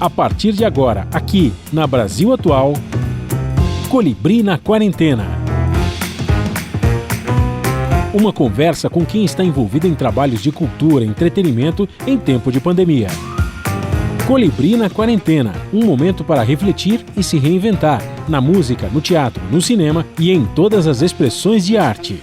A partir de agora, aqui na Brasil Atual, Colibri na Quarentena. Uma conversa com quem está envolvido em trabalhos de cultura e entretenimento em tempo de pandemia. Colibri na Quarentena, um momento para refletir e se reinventar, na música, no teatro, no cinema e em todas as expressões de arte.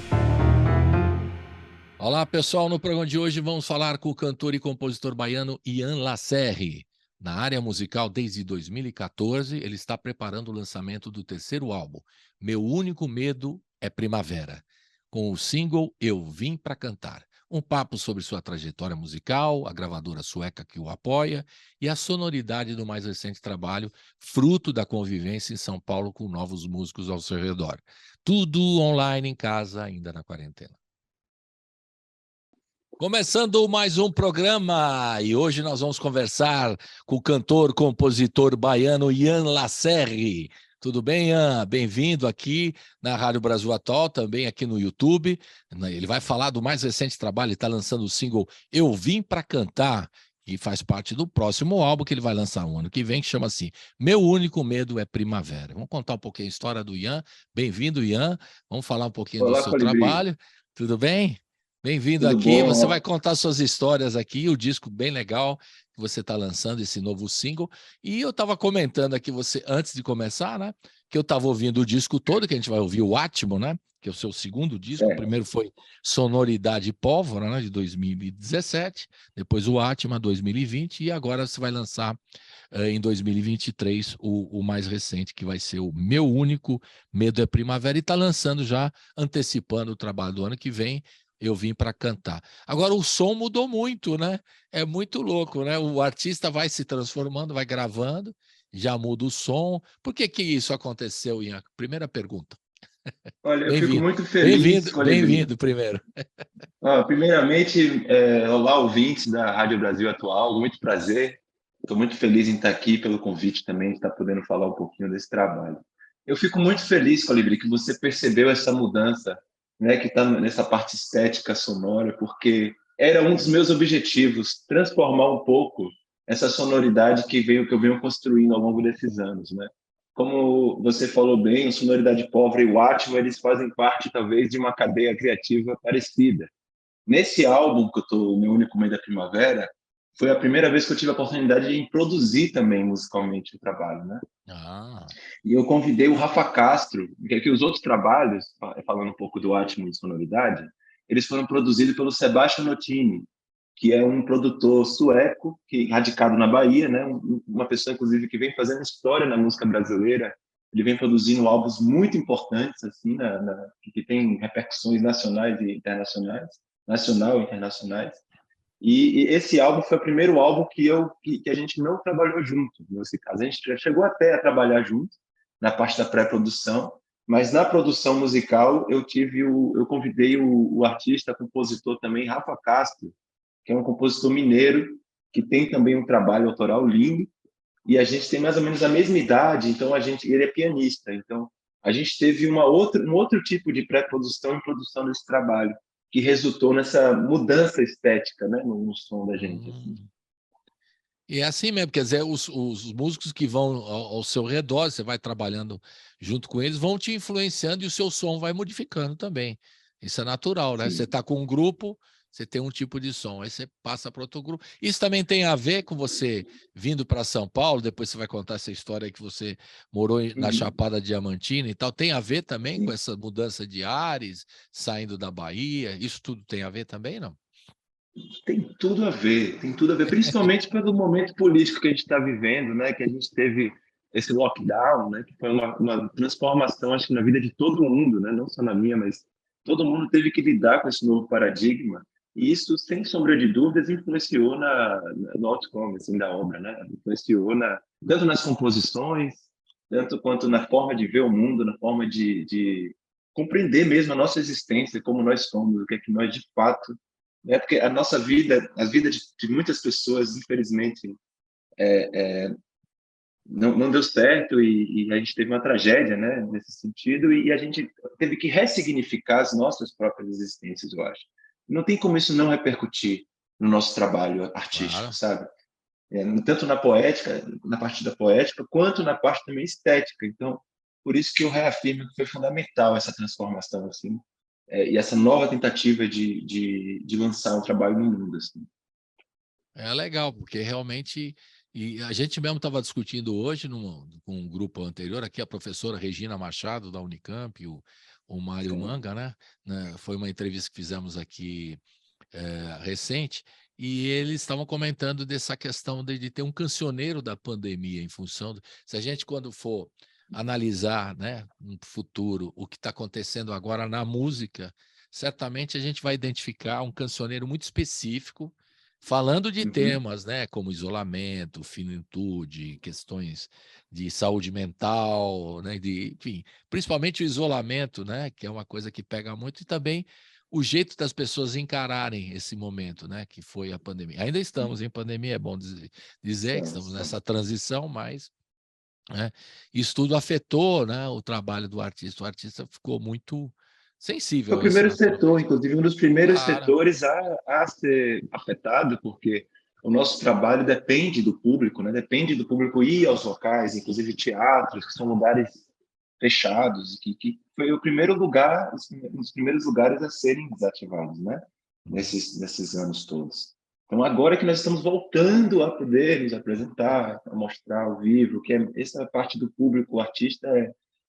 Olá, pessoal. No programa de hoje vamos falar com o cantor e compositor baiano Ian Lacerre. Na área musical desde 2014, ele está preparando o lançamento do terceiro álbum, Meu Único Medo é Primavera, com o single Eu Vim Pra Cantar. Um papo sobre sua trajetória musical, a gravadora sueca que o apoia e a sonoridade do mais recente trabalho, fruto da convivência em São Paulo com novos músicos ao seu redor. Tudo online em casa, ainda na quarentena. Começando mais um programa, e hoje nós vamos conversar com o cantor, compositor baiano Ian Lacerre. Tudo bem, Ian? Bem-vindo aqui na Rádio Brasil Atual, também aqui no YouTube. Ele vai falar do mais recente trabalho, ele está lançando o single Eu Vim Pra Cantar, que faz parte do próximo álbum que ele vai lançar no ano que vem, que chama assim, Meu Único Medo é Primavera. Vamos contar um pouquinho a história do Ian. Bem-vindo, Ian. Vamos falar um pouquinho do seu trabalho. Tudo bem? Bem-vindo aqui, você vai contar suas histórias aqui, o disco bem legal que você está lançando, esse novo single. E eu estava comentando aqui, você antes de começar, né? Que eu estava ouvindo o disco todo, que a gente vai ouvir o Átimo, né? Que é o seu segundo disco. O primeiro foi Sonoridade Pólvora, né? De 2017, depois o Átimo, 2020, e agora você vai lançar em 2023 o mais recente, que vai ser o Meu Único Medo é Primavera, e está lançando já, antecipando o trabalho do ano que vem. Eu Vim Pra Cantar. Agora, o som mudou muito, né? É muito louco, né? O artista vai se transformando, vai gravando, já muda o som. Por que que isso aconteceu, Ian? Primeira pergunta. Olha, eu fico muito feliz, Bem-vindo primeiro. Primeiramente, olá, ouvintes da Rádio Brasil Atual, muito prazer. Estou muito feliz em estar aqui pelo convite também, de estar podendo falar um pouquinho desse trabalho. Eu fico muito feliz, Colibri, que você percebeu essa mudança, né, que está nessa parte estética sonora, porque era um dos meus objetivos, transformar um pouco essa sonoridade que eu venho construindo ao longo desses anos, né? Como você falou bem, o Sonoridade Pólvora e o Átimo, eles fazem parte, talvez, de uma cadeia criativa parecida. Nesse álbum que eu estou, Meu Único Medo da Primavera, foi a primeira vez que eu tive a oportunidade de produzir também musicalmente o trabalho, né? E eu convidei o Rafa Castro, que os outros trabalhos, falando um pouco do Átimo e sonoridade, eles foram produzidos pelo Sebastian Notini, que é um produtor sueco, radicado na Bahia, né? Uma pessoa, inclusive, que vem fazendo história na música brasileira. Ele vem produzindo álbuns muito importantes, assim, que tem repercussões nacionais e internacionais, nacional e internacionais. E esse álbum foi o primeiro álbum que a gente não trabalhou junto, nesse caso. A gente já chegou até a trabalhar junto, na parte da pré-produção, mas na produção musical eu convidei o artista, compositor também, Rafa Castro, que é um compositor mineiro, que tem também um trabalho autoral lindo, e a gente tem mais ou menos a mesma idade, então ele é pianista, então a gente teve um outro tipo de pré-produção e produção desse trabalho, que resultou nessa mudança estética, né, no som da gente. Assim. E é assim mesmo, quer dizer, os músicos que vão ao seu redor, você vai trabalhando junto com eles, vão te influenciando e o seu som vai modificando também. Isso é natural, né? Sim. Você está com um grupo, você tem um tipo de som, aí você passa para outro grupo. Isso também tem a ver com você vindo para São Paulo, depois você vai contar essa história que você morou na Chapada Diamantina e tal. Tem a ver também com essa mudança de ares, saindo da Bahia? Isso tudo tem a ver também, não? Tem tudo a ver, principalmente pelo momento político que a gente está vivendo, né? Que a gente teve esse lockdown, né? Que foi uma transformação, acho que na vida de todo mundo, né? Não só na minha, mas todo mundo teve que lidar com esse novo paradigma. E isso, sem sombra de dúvidas, influenciou no outcome assim, da obra, né? Influenciou tanto nas composições, tanto quanto na forma de ver o mundo, na forma de compreender mesmo a nossa existência, como nós somos, o que é que nós de fato, né? Porque a nossa vida, a vida de muitas pessoas, infelizmente, não deu certo e a gente teve uma tragédia, né, nesse sentido, e a gente teve que ressignificar as nossas próprias existências, eu acho. Não tem como isso não repercutir no nosso trabalho artístico, claro. Sabe? tanto na poética, na parte da poética, quanto na parte também estética. Então, por isso que eu reafirmo que foi fundamental essa transformação, assim, e essa nova tentativa de lançar um trabalho no mundo, assim. É legal, porque realmente. E a gente mesmo estava discutindo hoje com um grupo anterior, aqui a professora Regina Machado, da Unicamp, o Mário Sim. Manga, né? Foi uma entrevista que fizemos aqui recente, e eles estavam comentando dessa questão de ter um cancioneiro da pandemia, em função se a gente, quando for analisar, né, no futuro, o que está acontecendo agora na música, certamente a gente vai identificar um cancioneiro muito específico, falando de temas, né, como isolamento, finitude, questões de saúde mental, né, enfim, principalmente o isolamento, né, que é uma coisa que pega muito, e também o jeito das pessoas encararem esse momento, né, que foi a pandemia. Ainda estamos em pandemia, é bom dizer que estamos nessa transição, mas, né, isso tudo afetou, né, o trabalho do artista. O artista ficou muito Foi sensível o a isso, primeiro setor, naturalmente. inclusive um dos primeiros Claro, setores a ser afetado, porque o nosso trabalho depende do público, né? Depende do público ir aos locais, inclusive teatros, que são lugares fechados, que foi o primeiro lugar, os primeiros lugares a serem desativados, né? Nesses anos todos. Então, agora que nós estamos voltando a poder nos apresentar, a mostrar ao vivo, que essa parte do público, o artista,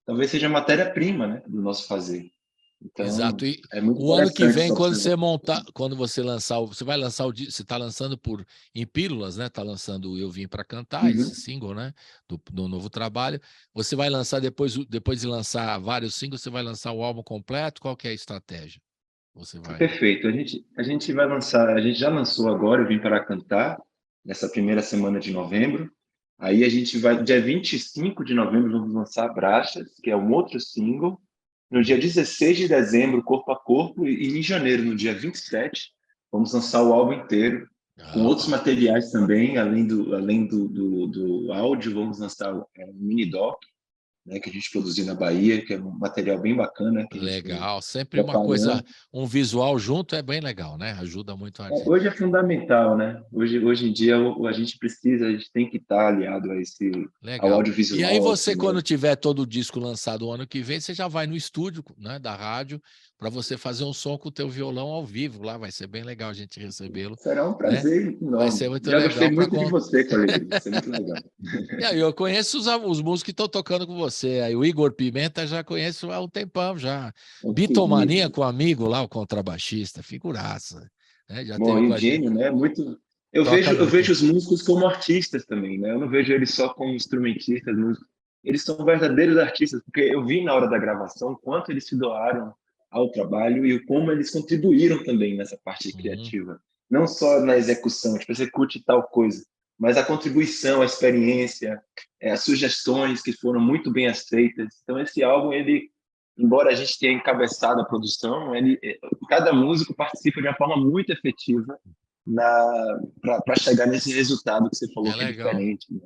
talvez seja a matéria-prima, né, do nosso fazer. exato. Então, E é muito o ano que interessante vem, essa observação. quando você lançar, você vai lançar você está lançando em pílulas, né? Está lançando Eu Vim para Cantar, esse Uhum. single, né? Do novo trabalho. Você vai lançar depois de lançar vários singles, você vai lançar o álbum completo? Qual que é a estratégia? Você vai. Perfeito. A gente vai lançar, a gente já lançou agora, Eu Vim para Cantar, nessa primeira semana de novembro. Aí a gente vai, dia 25 de novembro, vamos lançar Brachas, que é um outro single. No dia 16 de dezembro, Corpo a Corpo. E em janeiro, no dia 27, vamos lançar o álbum inteiro, com outros Opa, materiais também, além do áudio, vamos lançar um mini doc, né, que a gente produziu na Bahia, que é um material bem bacana, que a gente vem legal. Sempre uma coisa, preparando. um visual junto é bem legal, né? Ajuda muito o artista. Hoje é fundamental, né? Hoje em dia a gente precisa, a gente tem que estar aliado ao Legal. E aí audiovisual, ao você, cinema. quando tiver todo o disco lançado o ano que vem, você já vai no estúdio, né, da rádio, para você fazer um som com o teu violão ao vivo lá. Vai ser bem legal a gente recebê-lo, Será um né? prazer Vai ser enorme. muito Já gostei legal para muito de você, colega. Vai ser muito legal. E aí eu conheço os músicos que estão tocando com você. Aí o Igor Pimenta já conheço há um tempão já. Um Bitomania querido. com o amigo lá, o contrabaixista, figuraça, né? Já Bom, teve com e a gente. gênio, né? Muito. Toca Eu muito. vejo os músicos como artistas também, né? Eu não vejo eles só como instrumentistas, músicos. Eles são verdadeiros artistas, porque eu vi na hora da gravação o quanto eles se doaram ao trabalho e o como eles contribuíram também nessa parte Uhum. criativa. Não só na execução, tipo, execute tal coisa, mas a contribuição, a experiência, as sugestões que foram muito bem aceitas. Então, esse álbum, ele, embora a gente tenha encabeçado a produção, cada músico participa de uma forma muito efetiva para chegar nesse resultado que você falou É que é legal. diferente, né?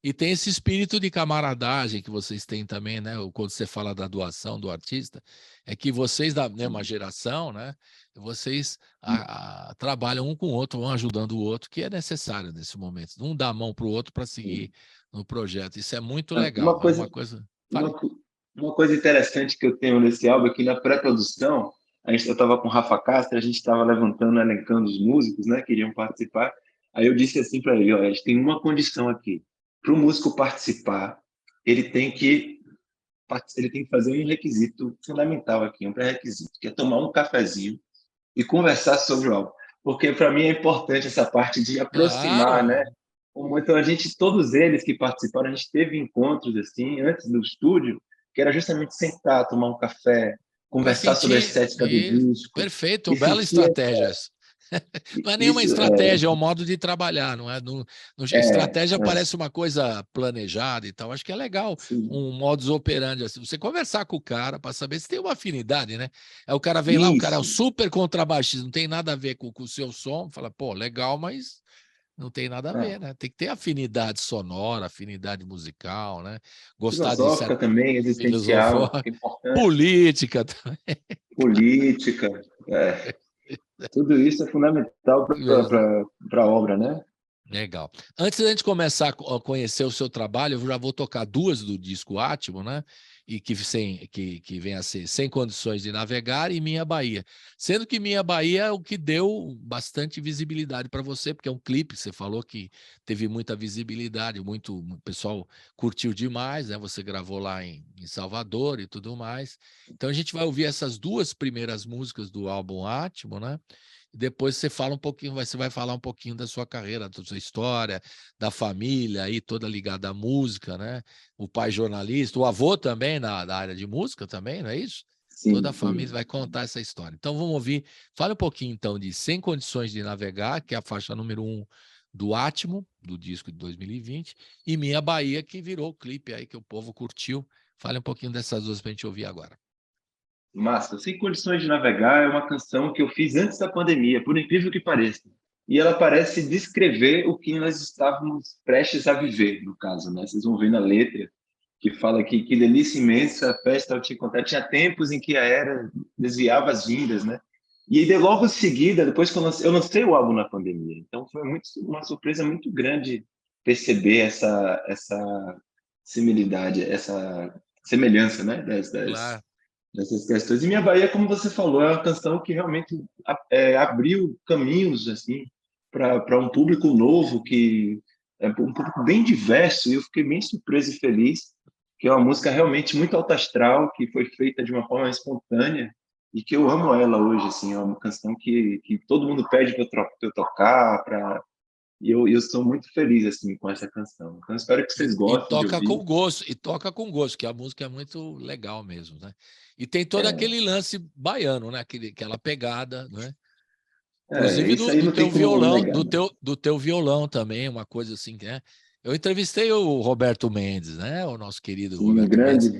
E tem esse espírito de camaradagem que vocês têm também, né? Quando você fala da doação do artista, é que vocês da mesma geração, né? Vocês trabalham um com o outro, um ajudando o outro, que é necessário nesse momento. Um dá a mão para o outro para seguir no projeto. Isso é muito Uma legal. É uma coisa, coisa. Fale. uma, uma coisa interessante que eu tenho nesse álbum é que na pré-produção, eu estava com o Rafa Castro, a gente estava levantando, elencando os músicos, né, que iriam participar. Aí eu disse assim para ele: olha, a gente tem uma condição aqui. Para o músico participar, ele tem que fazer um requisito fundamental aqui, um pré-requisito, que é tomar um cafezinho e conversar sobre o álbum. Porque para mim é importante essa parte de aproximar, Claro. né? Então todos eles que participaram, a gente teve encontros assim antes do estúdio, que era justamente sentar, tomar um café, Para conversar sobre a sentir. estética do disco Perfeito, e bela sentir estratégia. Não é nenhuma isso estratégia, é um modo de trabalhar, não é? Estratégia é, parece uma coisa planejada e tal. Acho que é legal sim, um modus operandi assim. Você conversar com o cara para saber se tem uma afinidade, né? Aí o cara vem lá, o cara é um isso, super contrabaixista, não tem nada a ver com o seu som, fala, pô, legal, mas não tem nada a ver, é. né? Tem que ter afinidade sonora, afinidade musical, né? Gostar de Filosófica certa também, existencial, filosofia, que é importante, política também. política, tudo isso é fundamental para a obra, né? Legal. Antes da gente começar a conhecer o seu trabalho, eu já vou tocar duas do disco Átimo, né? E que vem a ser Sem Condições de Navegar e Minha Bahia. Sendo que Minha Bahia é o que deu bastante visibilidade para você, porque é um clipe, você falou que teve muita visibilidade, o pessoal curtiu demais, né? Você gravou lá em Salvador e tudo mais. Então a gente vai ouvir essas duas primeiras músicas do álbum Átimo, né? Depois você fala um pouquinho, você vai falar um pouquinho da sua carreira, da sua história, da família aí toda ligada à música, né? O pai jornalista, o avô também da área de música também, não é isso? Sim, Toda a sim. família vai contar essa história. Então vamos ouvir, fala um pouquinho então de Sem Condições de Navegar, que é a faixa número 1 do Átimo, do disco de 2020, e Minha Bahia, que virou o clipe aí que o povo curtiu. Fale um pouquinho dessas duas para a gente ouvir agora. Massa, Sem Condições de Navegar é uma canção que eu fiz antes da pandemia, por incrível que pareça. E ela parece descrever o que nós estávamos prestes a viver, no caso, né? Vocês vão ver na letra que fala que delícia imensa, festa ao te encontrar. Tinha tempos em que a era desviava as vindas, né? E aí, logo em seguida, depois que eu lancei o álbum na pandemia. Então foi uma surpresa muito grande perceber essa similaridade, essa semelhança, né? Claro. Dessas questões. E Minha Bahia, como você falou, é uma canção que realmente abriu caminhos assim para um público novo, que é um público bem diverso, e eu fiquei bem surpreso e feliz, que é uma música realmente muito alta astral, que foi feita de uma forma espontânea, e que eu amo ela hoje, assim, é uma canção que todo mundo pede para eu tocar, e eu sou muito feliz assim com essa canção. Então espero que vocês gostem de toca ouvir. com gosto, que a música é muito legal mesmo, né? E tem todo aquele lance baiano, né? Aquela pegada, né? Inclusive Isso aí do não tem teu como violão, negar, né? do teu violão também, uma coisa assim, né? Eu entrevistei o Roberto Mendes, né? O nosso querido Sim, Roberto Mendes,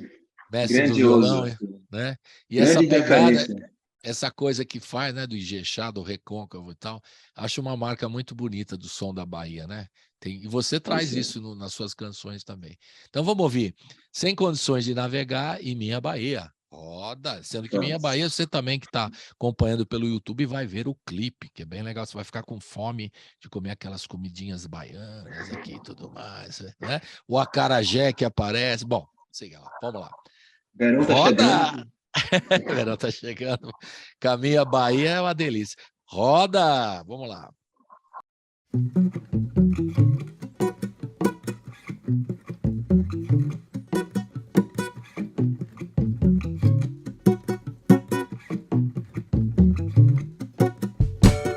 mestre do grandioso, violão, assim. né? E essa Grande pegada, referência. essa coisa que faz, né, do Ijexá, do Recôncavo e tal, acho uma marca muito bonita do som da Bahia, né? E você traz Isso. isso nas suas canções também. Então vamos ouvir Sem Condições de Navegar e Minha Bahia. Roda, sendo que Minha Vamos. Bahia, você também que está acompanhando pelo YouTube vai ver o clipe, que é bem legal, você vai ficar com fome de comer aquelas comidinhas baianas aqui e tudo mais, né? O acarajé que aparece, bom, siga lá, vamos lá. Verão tá Roda! chegando. Verão tá chegando. Caminho à Bahia é uma delícia. Roda! Vamos lá.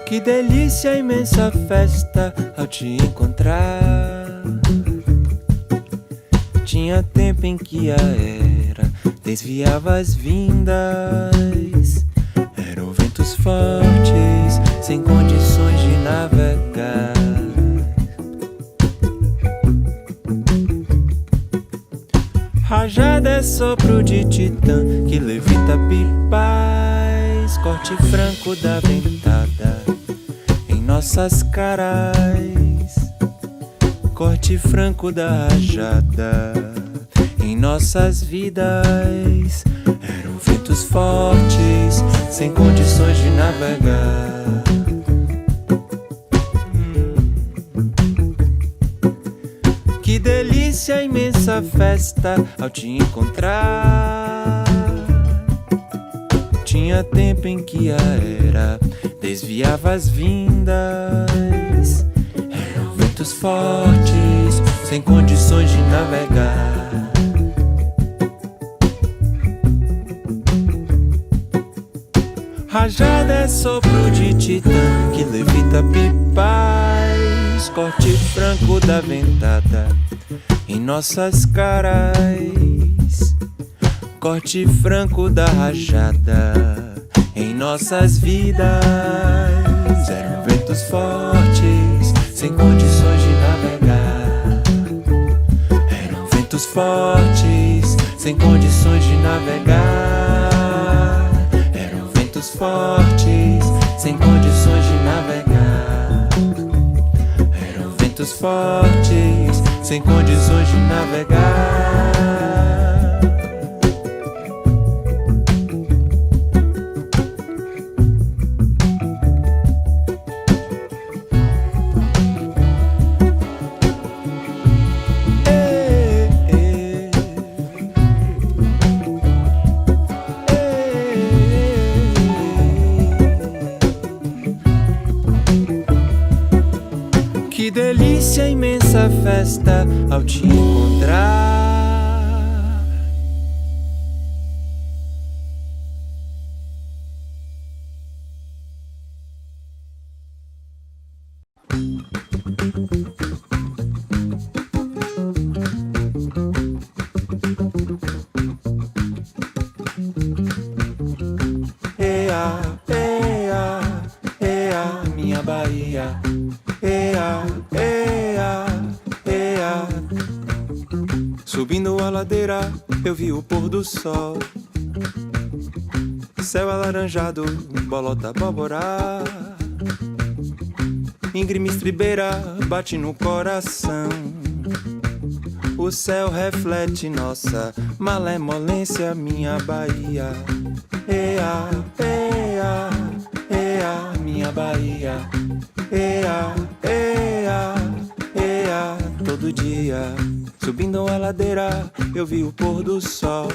Que delícia, imensa festa ao te encontrar. Tinha tempo em que a era desviava as vindas. Eram ventos fortes, sem condições de navegar. Rajada é sopro de titã que levita pipais. Corte franco da ventada em nossas caras. Corte franco da rajada em nossas vidas. Eram ventos fortes, sem condições de navegar. Que delícia, imensa festa ao te encontrar. Tinha tempo em que a era desviava as vindas. Eram ventos fortes, sem condições de navegar. Rajada é sopro de titã que levita pipais. Corte franco da ventada em nossas caras. Corte franco da rajada em nossas vidas. Eram ventos fortes, sem condições de navegar. Eram ventos fortes, sem condições de navegar. Eram ventos fortes, sem condições de navegar. Eram ventos fortes, sem condições de navegar. Que delícia, imensa festa ao te encontrar. Ea, ea, ea, minha Bahia. Ea, ea, ea. Subindo a ladeira, eu vi o pôr do sol. Céu alaranjado, bolota ababorá. Íngreme estribeira bate no coração. O céu reflete nossa malemolência, minha Bahia. Ea, ea, ea, minha Bahia. Ea, ea, ea, todo dia. Subindo a ladeira, eu vi o pôr do sol.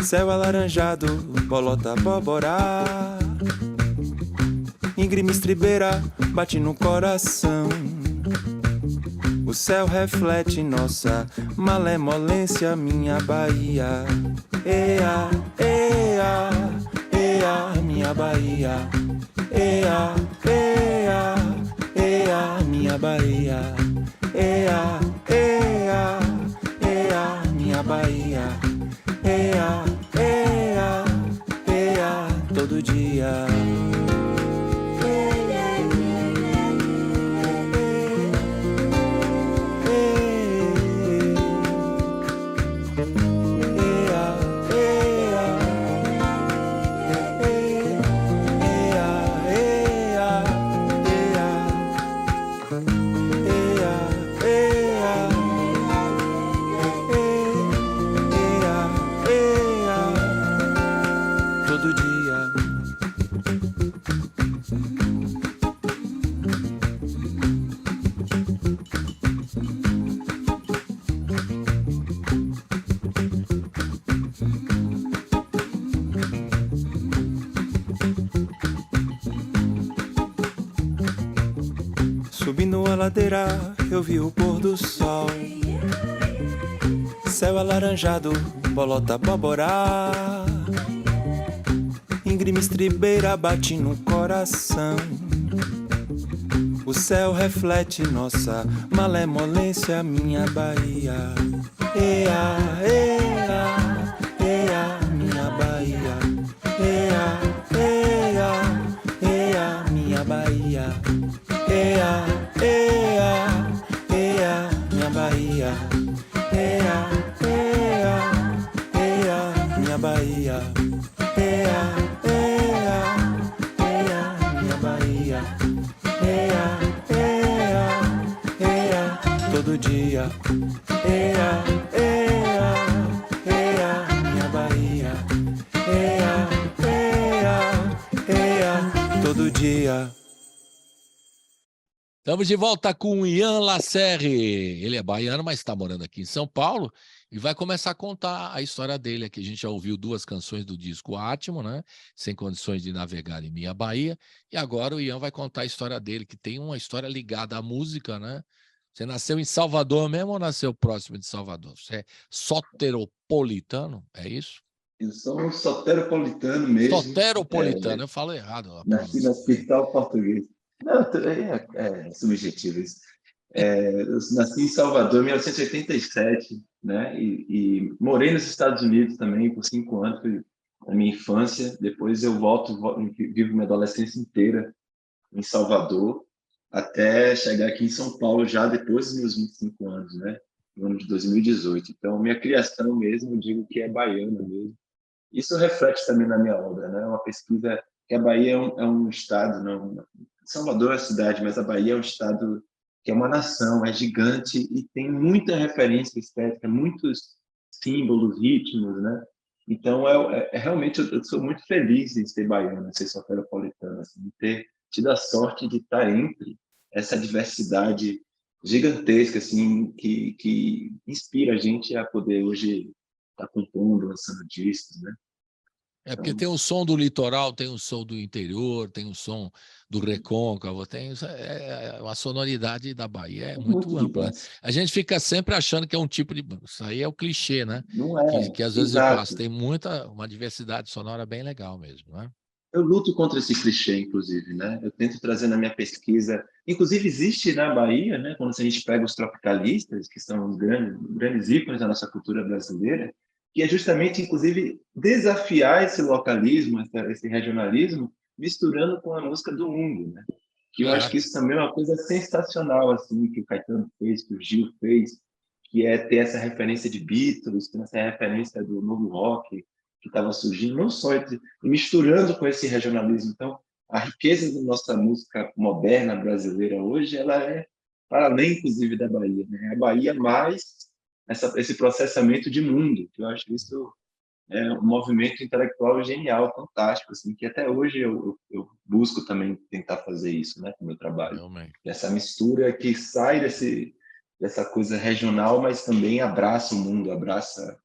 Céu alaranjado, bolota ababorá. Íngreme estribeira bate no coração. O céu reflete nossa malemolência, minha Bahia. Ea, ea, ea, minha Bahia. Ea, ea, ea, minha Bahia. Ea, ea, ea, minha Bahia. Ea, ea, ea, todo dia. Subindo a ladeira, eu vi o pôr do sol. Céu alaranjado, bolota ababorá. Íngreme estribeira bate no coração. O céu reflete nossa malemolência, minha Bahia. Ea, ea, ea, minha Bahia. Ea, ea, ea, minha Bahia. Ea, ea, ea, minha Bahia. Ea, ea, ea, minha Bahia. Ea, ea, ea, minha Bahia. Ea, ea, ea, todo dia. Ea, ea, ea, minha Bahia. Ea, ea, ea, todo dia. Estamos de volta com o Ian Lacerre. Ele é baiano, mas está morando aqui em São Paulo e vai começar a contar a história dele aqui. A gente já ouviu 2 canções do disco Átimo, né? Sem Condições de Navegar em Minha Bahia. E agora o Ian vai contar a história dele, que tem uma história ligada à música, né? Você nasceu em Salvador mesmo ou nasceu próximo de Salvador? Você é soteropolitano, é isso? Eu sou um soteropolitano mesmo. Soteropolitano, eu falo errado. Nasci no hospital português. Não, é subjetivo isso. Eu nasci em Salvador em 1987, né? E morei nos Estados Unidos também por 5 anos, foi a minha infância. Depois eu vivo minha adolescência inteira em Salvador, até chegar aqui em São Paulo já depois dos meus 25 anos, né? No ano de 2018. Então, minha criação mesmo, eu digo que é baiana mesmo. Isso reflete também na minha obra, né? Uma pesquisa que a Bahia é um estado, não, Salvador é a cidade, mas a Bahia é um estado que é uma nação, é gigante e tem muita referência estética, muitos símbolos, ritmos, né? Então, realmente, eu sou muito feliz em ser baiano, em ser soteropolitano, assim, de ter tido a sorte de estar entre essa diversidade gigantesca, assim, que inspira a gente a poder hoje estar compondo, lançando discos, né? É porque Então, tem o som do litoral, tem o som do interior, tem o som do recôncavo, a sonoridade da Bahia é muito muito ampla, né? diverso. A gente fica sempre achando que é um tipo de. Isso aí é o clichê, né? Não é, Que às vezes eu passo. exato. Tem uma diversidade sonora bem legal mesmo, né? Eu luto contra esse clichê, inclusive, né? Eu tento trazer na minha pesquisa. Inclusive, existe na Bahia, né? Quando a gente pega os tropicalistas, que são os grandes ícones da nossa cultura brasileira, que é justamente, inclusive, desafiar esse localismo, esse regionalismo, misturando com a música do mundo, né? Que eu acho Claro. que isso também é uma coisa sensacional, assim, que o Caetano fez, que o Gil fez, que é ter essa referência de Beatles, ter essa referência do novo rock que estava surgindo, não só entre, misturando com esse regionalismo. Então, a riqueza da nossa música moderna brasileira hoje, ela é para além, inclusive, da Bahia. Né? A Bahia mais esse processamento de mundo, que eu acho isso é um movimento intelectual genial, fantástico, assim, que até hoje eu busco também tentar fazer isso, né, com o meu trabalho. Realmente. Essa mistura que sai dessa coisa regional, mas também abraça o mundo, abraça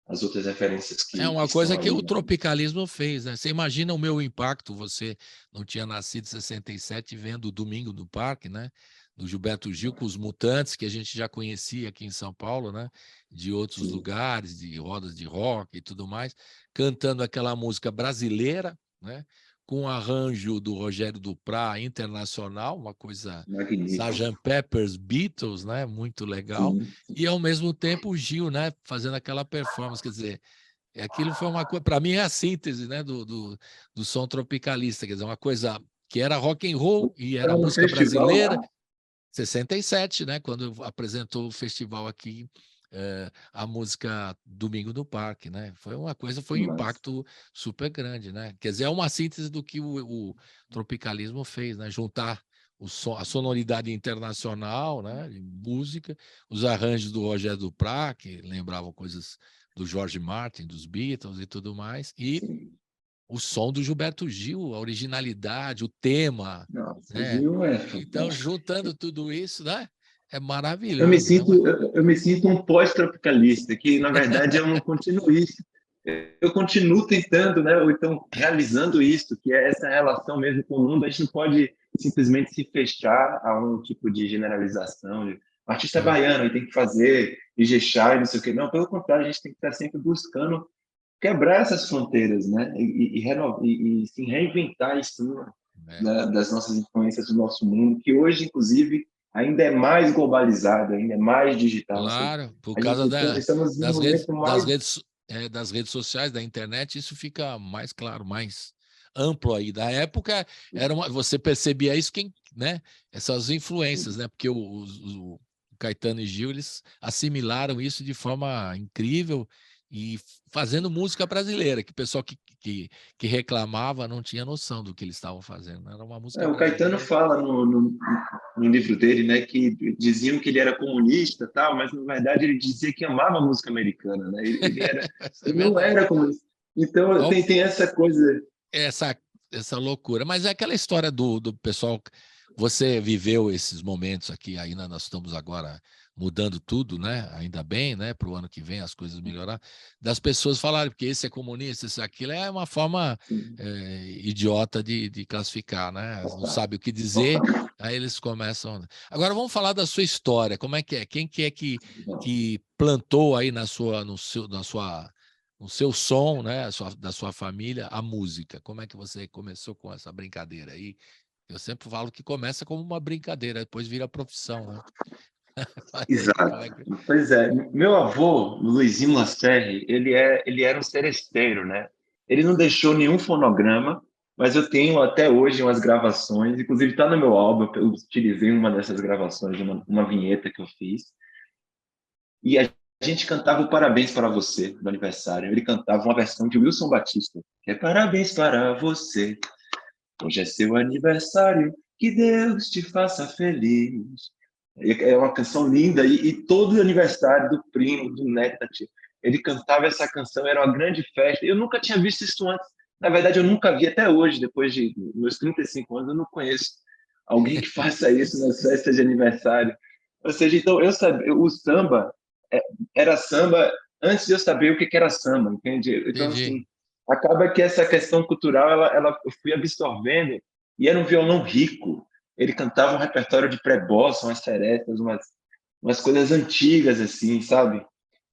as outras referências É que uma estão coisa que o ali. Né? tropicalismo fez, né? Você imagina o meu impacto, você não tinha nascido em 67, vendo o Domingo do Parque, né? Do Gilberto Gil com os Mutantes, que a gente já conhecia aqui em São Paulo, né? De outros Sim, lugares, de rodas de rock e tudo mais, cantando aquela música brasileira, né? Com o arranjo do Rogério Duprat internacional, uma coisa magnífico. Sgt. Pepper's Beatles, né? Muito legal. Sim, E ao mesmo tempo o Gil, né? Fazendo aquela performance, quer dizer, aquilo foi uma coisa, para mim é a síntese, né, do som tropicalista, quer dizer, uma coisa que era rock and roll e era estava no música festival brasileira, lá. 67, né, quando apresentou o festival aqui, a música Domingo no Parque, né? Foi uma coisa, foi um Mas, impacto super grande, né? Quer dizer, é uma síntese do que o tropicalismo fez, né? Juntar a sonoridade internacional, né, de música, os arranjos do Rogério Duprat, que lembravam coisas do George Martin, dos Beatles e tudo mais, e sim. o som do Gilberto Gil, a originalidade, o tema, Nossa, né? Gil é Então, fantástico. juntando tudo isso, né? É maravilhoso, né? Eu me sinto um pós-tropicalista, que na verdade é um continuista. Eu continuo tentando, né, ou então realizando isso, que é essa relação mesmo com o mundo. A gente não pode simplesmente se fechar a um tipo de generalização. De, o artista é É, baiano, ele tem que fazer Ijexá e não sei o quê. Não, pelo contrário, a gente tem que estar sempre buscando quebrar essas fronteiras, né, e se reinventar em cima é. né, das nossas influências do nosso mundo, que hoje, inclusive, ainda é mais globalizado, ainda é mais digital. Ou seja, Claro, por a gente causa estamos em um momento mais das redes sociais, da internet, isso fica mais claro, mais amplo aí. Da época, você percebia isso, né? Essas influências, né? Porque o Caetano e Gil, eles assimilaram isso de forma incrível e fazendo música brasileira, que o pessoal que reclamava não tinha noção do que eles estavam fazendo, né? Era uma música o Caetano brasileira. fala no livro dele, né, que diziam que ele era comunista, tal, mas na verdade ele dizia que amava a música americana, né? Isso é Ele não verdade. era comunista. Então tem essa coisa. essa, essa loucura. Mas é aquela história do pessoal. Você viveu esses momentos aqui, ainda nós estamos agora mudando tudo, né? Ainda bem, né? Para o ano que vem as coisas melhorar. Das pessoas falarem que esse é comunista, esse é aquilo, é uma forma idiota de classificar, né? Não sabe o que dizer, aí eles começam. Agora vamos falar da sua história. Como é que é? Quem que é que plantou aí no seu som, né, da sua família, a música? Como é que você começou com essa brincadeira aí? Eu sempre falo que começa como uma brincadeira, depois vira profissão, né? Mas aí, como Exato. é que... Pois é, meu avô, Luizinho Lacerre, ele era um seresteiro, né? Ele não deixou nenhum fonograma, mas eu tenho até hoje umas gravações, inclusive está no meu álbum, eu utilizei uma dessas gravações, uma vinheta que eu fiz, e a gente cantava o Parabéns para Você, no aniversário. Ele cantava uma versão de Wilson Batista, que é Parabéns para você, hoje é seu aniversário, que Deus te faça feliz. É uma canção linda, e todo aniversário do primo, do neto, da tia, ele cantava essa canção, era uma grande festa. Eu nunca tinha visto isso antes. Na verdade, eu nunca vi até hoje, depois de meus 35 anos, eu não conheço alguém que faça isso nas festas de aniversário. Ou seja, então, eu sabia, o samba era samba antes de eu saber o que era samba, entende? Então, Entendi. assim, acaba que essa questão cultural, eu fui absorvendo, e era um violão rico. Ele cantava um repertório de pré-bossa, umas seretas, umas coisas antigas, assim, sabe?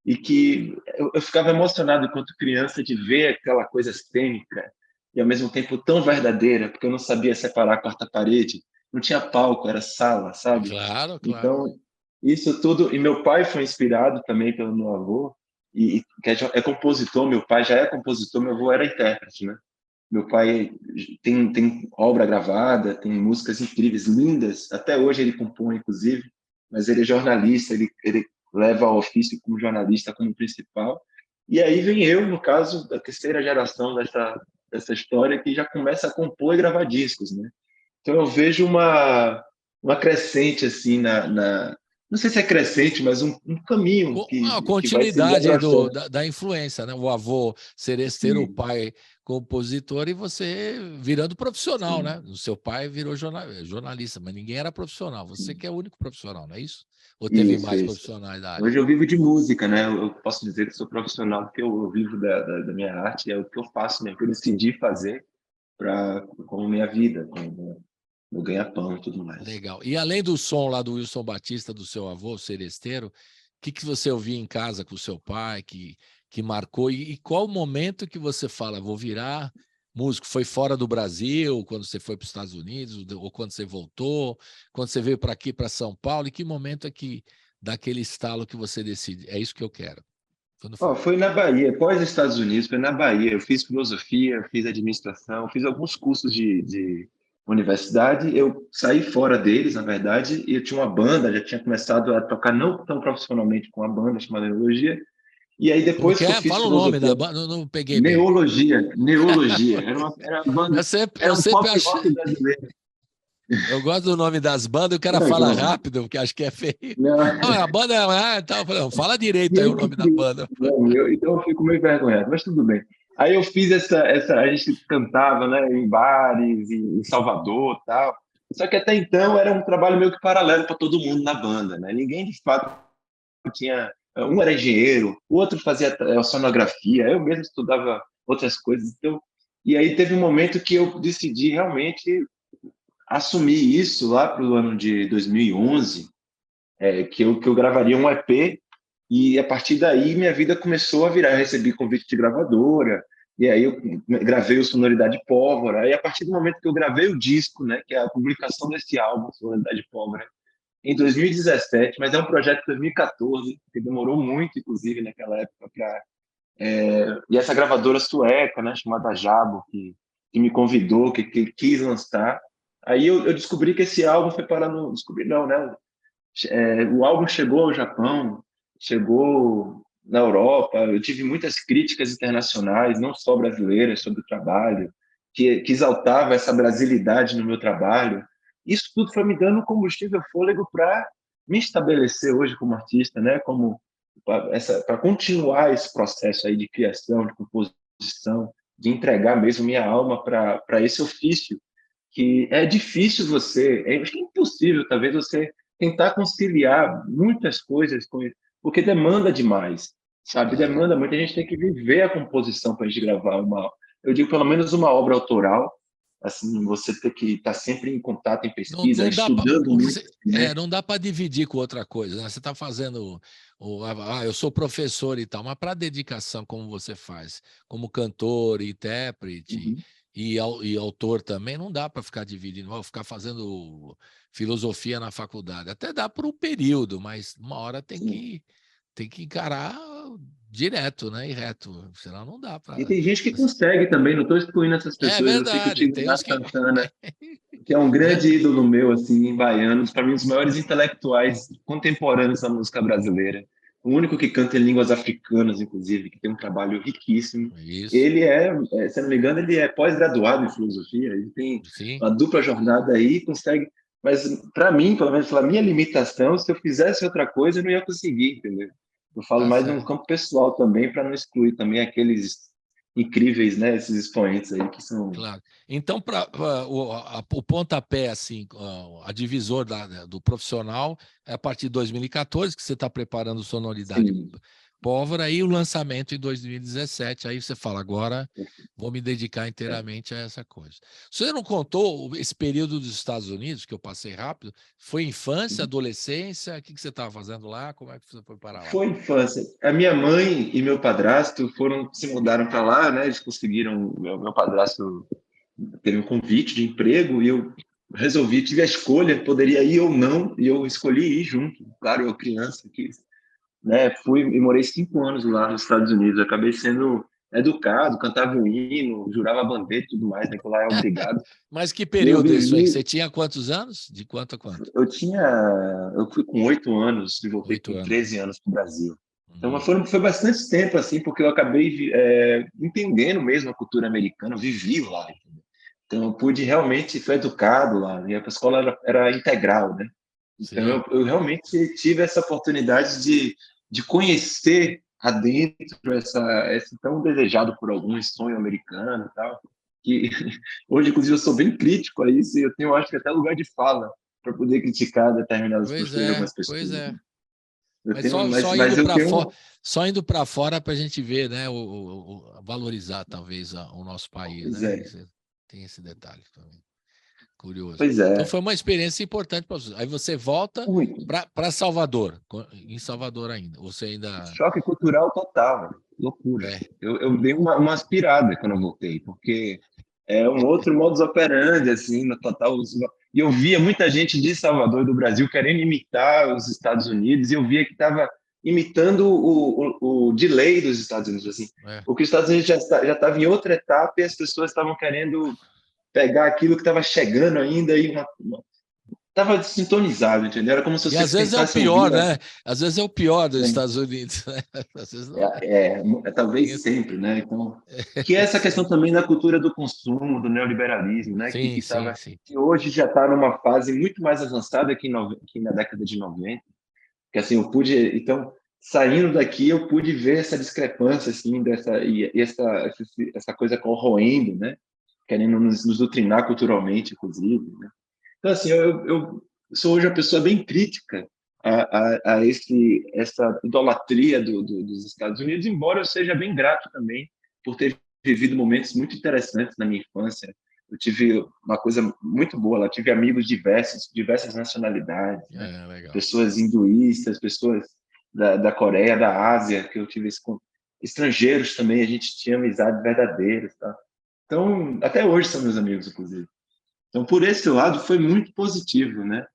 E que eu ficava emocionado enquanto criança de ver aquela coisa cênica e, ao mesmo tempo, tão verdadeira, porque eu não sabia separar a quarta parede, não tinha palco, era sala, sabe? Claro, claro. Então, isso tudo... E meu pai foi inspirado também pelo meu avô, que é compositor. Meu pai já é compositor, meu avô era intérprete, né? Meu pai tem obra gravada, tem músicas incríveis, lindas. Até hoje ele compõe, inclusive, mas ele é jornalista, ele leva ao ofício como jornalista como principal. E aí vem eu, no caso, da terceira geração dessa história, que já começa a compor e gravar discos, né? Então eu vejo uma crescente, assim, não sei se é crescente, mas um caminho A que vai se continuidade desabrochando. da influência, né? O avô seresteiro, o pai compositor, e você virando profissional, Sim, né? O seu pai virou jornalista, mas ninguém era profissional. Você sim. que é o único profissional, não é isso? Ou teve Isso, mais isso. profissionais da área? Hoje eu vivo de música, né? Eu posso dizer que sou profissional porque eu vivo da minha arte, é o que eu faço, né? Que eu decidi fazer como minha vida, como meu ganha-pão e tudo mais. Legal. E além do som lá do Wilson Batista, do seu avô, seresteiro, o que você ouvia em casa com o seu pai que marcou? E qual o momento que você fala, vou virar músico? Foi fora do Brasil, quando você foi para os Estados Unidos, ou quando você voltou, quando você veio para aqui, para São Paulo? E que momento é que dá aquele estalo que você decide? É isso que eu quero. Quando Ó, foi? foi na Bahia, pós Estados Unidos, foi na Bahia. Eu fiz filosofia, fiz administração, fiz alguns cursos de universidade. Eu saí fora deles, na verdade, e eu tinha uma banda, já tinha começado a tocar não tão profissionalmente com a banda chamada Neurologia. E aí, Como depois que que eu é? fiz Fala o nome filosofia, da banda, não peguei bem. Neurologia. Era uma banda, Eu era um sempre pop acho. rock brasileiro. Eu gosto do nome das bandas, o cara Não, fala não, rápido, porque acho que é feio. não. Não, a banda é. Tal. Não, fala direito aí o Eu que nome da criei, banda. não, então eu fico meio envergonhado, mas tudo bem. Aí eu fiz a gente cantava, né, em bares, em Salvador, e tal. Só que até então era um trabalho meio que paralelo para todo mundo na banda, né? Ninguém de fato tinha, um era engenheiro, o outro fazia sonografia, eu mesmo estudava outras coisas. Então, e aí teve um momento que eu decidi realmente assumir isso lá para o ano de 2011, que eu gravaria um EP, e a partir daí minha vida começou a virar. Eu recebi convite de gravadora, e aí eu gravei o Sonoridade Pólvora, e a partir do momento que eu gravei o disco, né, que é a publicação desse álbum, Sonoridade Pólvora, em 2017, mas é um projeto de 2014, que demorou muito, inclusive, naquela época, e essa gravadora sueca, né, chamada Jabo, que me convidou, que quis lançar. Aí eu descobri que esse álbum foi parar no... Descobri não, né? O álbum chegou ao Japão, chegou na Europa. Eu tive muitas críticas internacionais, não só brasileiras, sobre o trabalho, que exaltava essa brasilidade no meu trabalho. Isso tudo foi me dando combustível, fôlego para me estabelecer hoje como artista, né? Como para continuar esse processo aí de criação, de composição, de entregar mesmo minha alma para esse ofício, que é difícil acho que é impossível, talvez, você tentar conciliar muitas coisas com isso, porque demanda demais, sabe? Claro. Demanda muito. A gente tem que viver a composição para a gente gravar eu digo, pelo menos uma obra autoral. Assim, você tem que estar sempre em contato, em pesquisa, Não dá para estudando muito, né? não dá para dividir com outra coisa, né? Você está fazendo eu sou professor e tal, mas para dedicação como você faz, como cantor, intérprete Uhum. e autor também, não dá para ficar dividindo, vou ficar fazendo filosofia na faculdade. Até dá por um período, mas uma hora Sim. tem que encarar direto, né? E reto, senão não dá E para. tem gente que consegue também, não estou excluindo essas É pessoas. Eu sei que o verdade, Tigo tem uns que. Santana, que é um grande ídolo meu, assim, baiano, para mim, um dos maiores intelectuais contemporâneos da música brasileira. O único que canta em línguas africanas, inclusive, que tem um trabalho riquíssimo. Isso, Ele se não me engano, ele é pós-graduado em filosofia, ele tem sim. uma dupla jornada aí, consegue. Mas, para mim, pelo menos pela minha limitação, se eu fizesse outra coisa, eu não ia conseguir, entendeu? Eu falo Tá mais no certo. campo pessoal também, para não excluir também aqueles incríveis, né, esses expoentes aí que são... Claro. Então, o pontapé, assim, a divisor do profissional é a partir de 2014, que você está preparando sonoridade Sim. Pólvora e o lançamento em 2017. Aí você fala, agora vou me dedicar inteiramente a essa coisa. Você não contou esse período dos Estados Unidos, que eu passei rápido? Foi infância, adolescência? O que você estava fazendo lá? Como é que você foi parar lá? Foi infância. A minha mãe e meu padrasto se mudaram para lá, né? Eles conseguiram, meu padrasto teve um convite de emprego e eu tive a escolha, poderia ir ou não, e eu escolhi ir junto. Claro, eu criança, né? Fui e morei 5 anos lá nos Estados Unidos. Eu acabei sendo educado, cantava o hino, jurava a bandeira e tudo mais, né? Que lá é obrigado. Mas que período isso aí? Você tinha quantos anos? De quanto a quanto? Eu fui com 8 anos e voltei com 13 anos para o Brasil. Então foi bastante tempo, assim, porque eu acabei entendendo mesmo a cultura americana, eu vivi lá. Entendeu? Então eu pude realmente, fui educado lá, e a escola era integral, né? Então eu realmente tive essa oportunidade de conhecer adentro esse tão desejado por alguns sonho americano e tal, que hoje, inclusive, eu sou bem crítico a isso e eu tenho, acho que até lugar de fala para poder criticar determinadas posturas de algumas pessoas. Pois é. Mas só indo para fora para a gente ver, né, valorizar talvez o nosso país, né? Tem esse detalhe também. Curioso. Pois é. Então foi uma experiência importante para você. Aí você volta para Salvador, em Salvador ainda. Você ainda... Choque cultural total, loucura. Eu dei uma aspirada quando eu voltei, porque é um outro modus operandi, assim, no total. E eu via muita gente de Salvador, do Brasil, querendo imitar os Estados Unidos, e eu via que estava imitando o delay dos Estados Unidos, assim. Porque os Estados Unidos já estava em outra etapa e as pessoas estavam querendo pegar aquilo que estava chegando ainda e estava sintonizado, entendeu? Era como se você às vezes é o pior, né? Às vezes é o pior dos Estados Unidos, né? Às vezes não talvez sempre, né? Então, que é essa questão também da cultura do consumo, do neoliberalismo, né? Sim, que hoje já está numa fase muito mais avançada que na década de 90. Que assim, então, saindo daqui, eu pude ver essa discrepância, assim, essa coisa corroendo, né? Querendo nos doutrinar culturalmente, inclusive, né? Então, assim, eu sou hoje uma pessoa bem crítica a essa idolatria dos Estados Unidos, embora eu seja bem grato também por ter vivido momentos muito interessantes na minha infância. Eu tive uma coisa muito boa lá, tive amigos diversas nacionalidades, né? Pessoas hinduístas, pessoas da Coreia, da Ásia, que eu tive estrangeiros também, a gente tinha amizades verdadeiras, tá? Então, até hoje são meus amigos, inclusive. Então, por esse lado, foi muito positivo, né?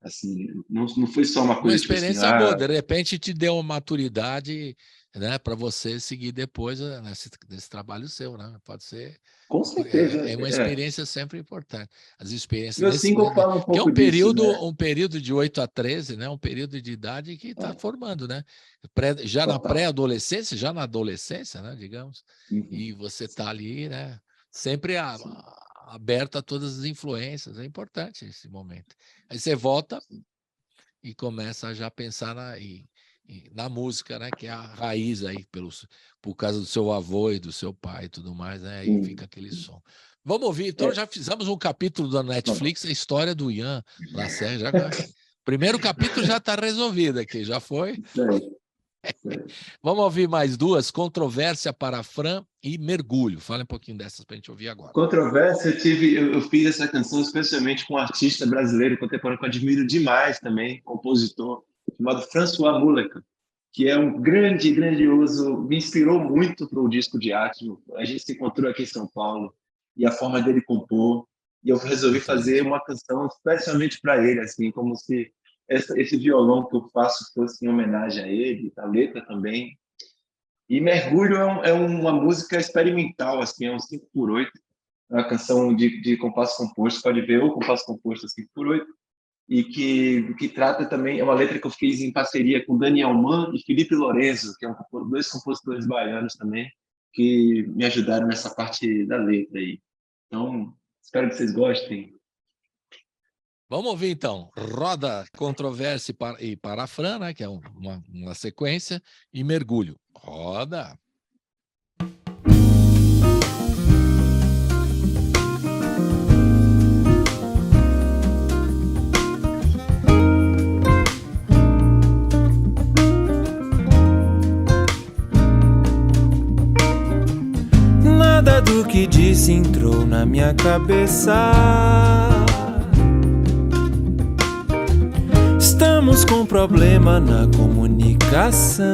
Assim, não foi só uma coisa... Uma experiência boa, de repente te deu uma maturidade, né, para você seguir depois nesse trabalho seu, né? Pode ser... Com certeza. É uma experiência sempre importante. As experiências... Eu single falo um pouco que é período, disso, né? Um período de 8 a 13, né? Um período de idade que está formando, né? Já na pré-adolescência, já na adolescência, né, digamos, e você está ali, né? Sempre aberto a todas as influências. É importante esse momento. Aí você volta e começa a já pensar na música, né? Que é a raiz aí, por causa do seu avô e do seu pai e tudo mais, né? Aí fica aquele som. Vamos ouvir, então já fizemos um capítulo da Netflix, a história do Ian Lacerre. Primeiro capítulo já está resolvido aqui, já foi. Vamos ouvir mais duas, Controvérsia para Fran e Mergulho. Fala um pouquinho dessas para a gente ouvir agora. Controvérsia, eu fiz essa canção especialmente com um artista brasileiro contemporâneo que eu admiro demais também, compositor, chamado François Muleka, que é um grandioso, me inspirou muito para o disco de Átimo. A gente se encontrou aqui em São Paulo e a forma dele compor, e eu resolvi fazer uma canção especialmente para ele, assim, como se esse violão que eu faço fosse em homenagem a ele, a letra também. E Mergulho é uma música experimental, assim, é um 5/8, é uma canção de compasso composto, pode ver o compasso composto 5/8, e que trata também, é uma letra que eu fiz em parceria com Daniel Mann e Felipe Lorenzo, que são 2 compositores baianos também, que me ajudaram nessa parte da letra aí. Então, espero que vocês gostem. Vamos ouvir, então. Roda, Controvérsia e para a Fran, né, que é uma sequência, e Mergulho. Roda. que disse entrou na minha cabeça. Estamos com problema na comunicação.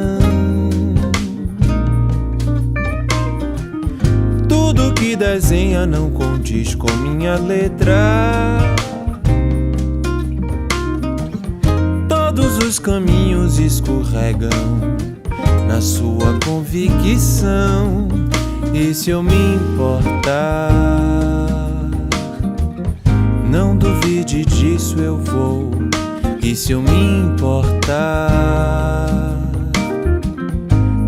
Tudo que desenha não condiz com minha letra. Todos os caminhos escorregam na sua convicção. E se eu me importar, não duvide disso, eu vou. E se eu me importar,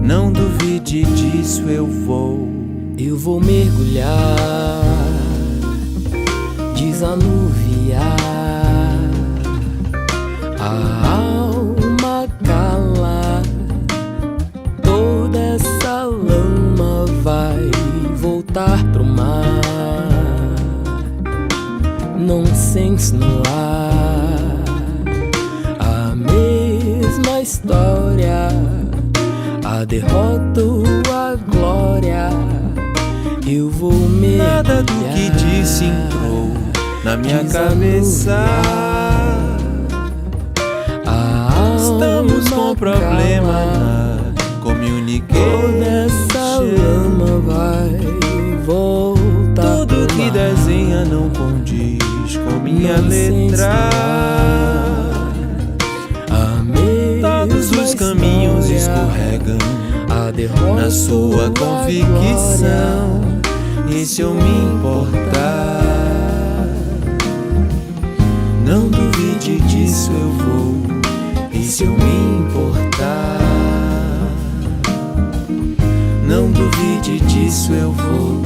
não duvide disso, eu vou. Eu vou mergulhar, desanuviar a alma, calar. Toda essa lama vai voltar pro mar. Nonsense no ar, a mesma história, a derrota ou a glória. Eu vou mergulhar. Nada do que disse entrou na minha cabeça. Estamos com problema na communication. Toda essa lama vai voltar. Tudo que desenha não condiz com minha letra. Todos os caminhos escorregam na sua convicção. E se eu me importar, não duvide disso, eu vou. E se eu me importar, não duvide disso, eu vou.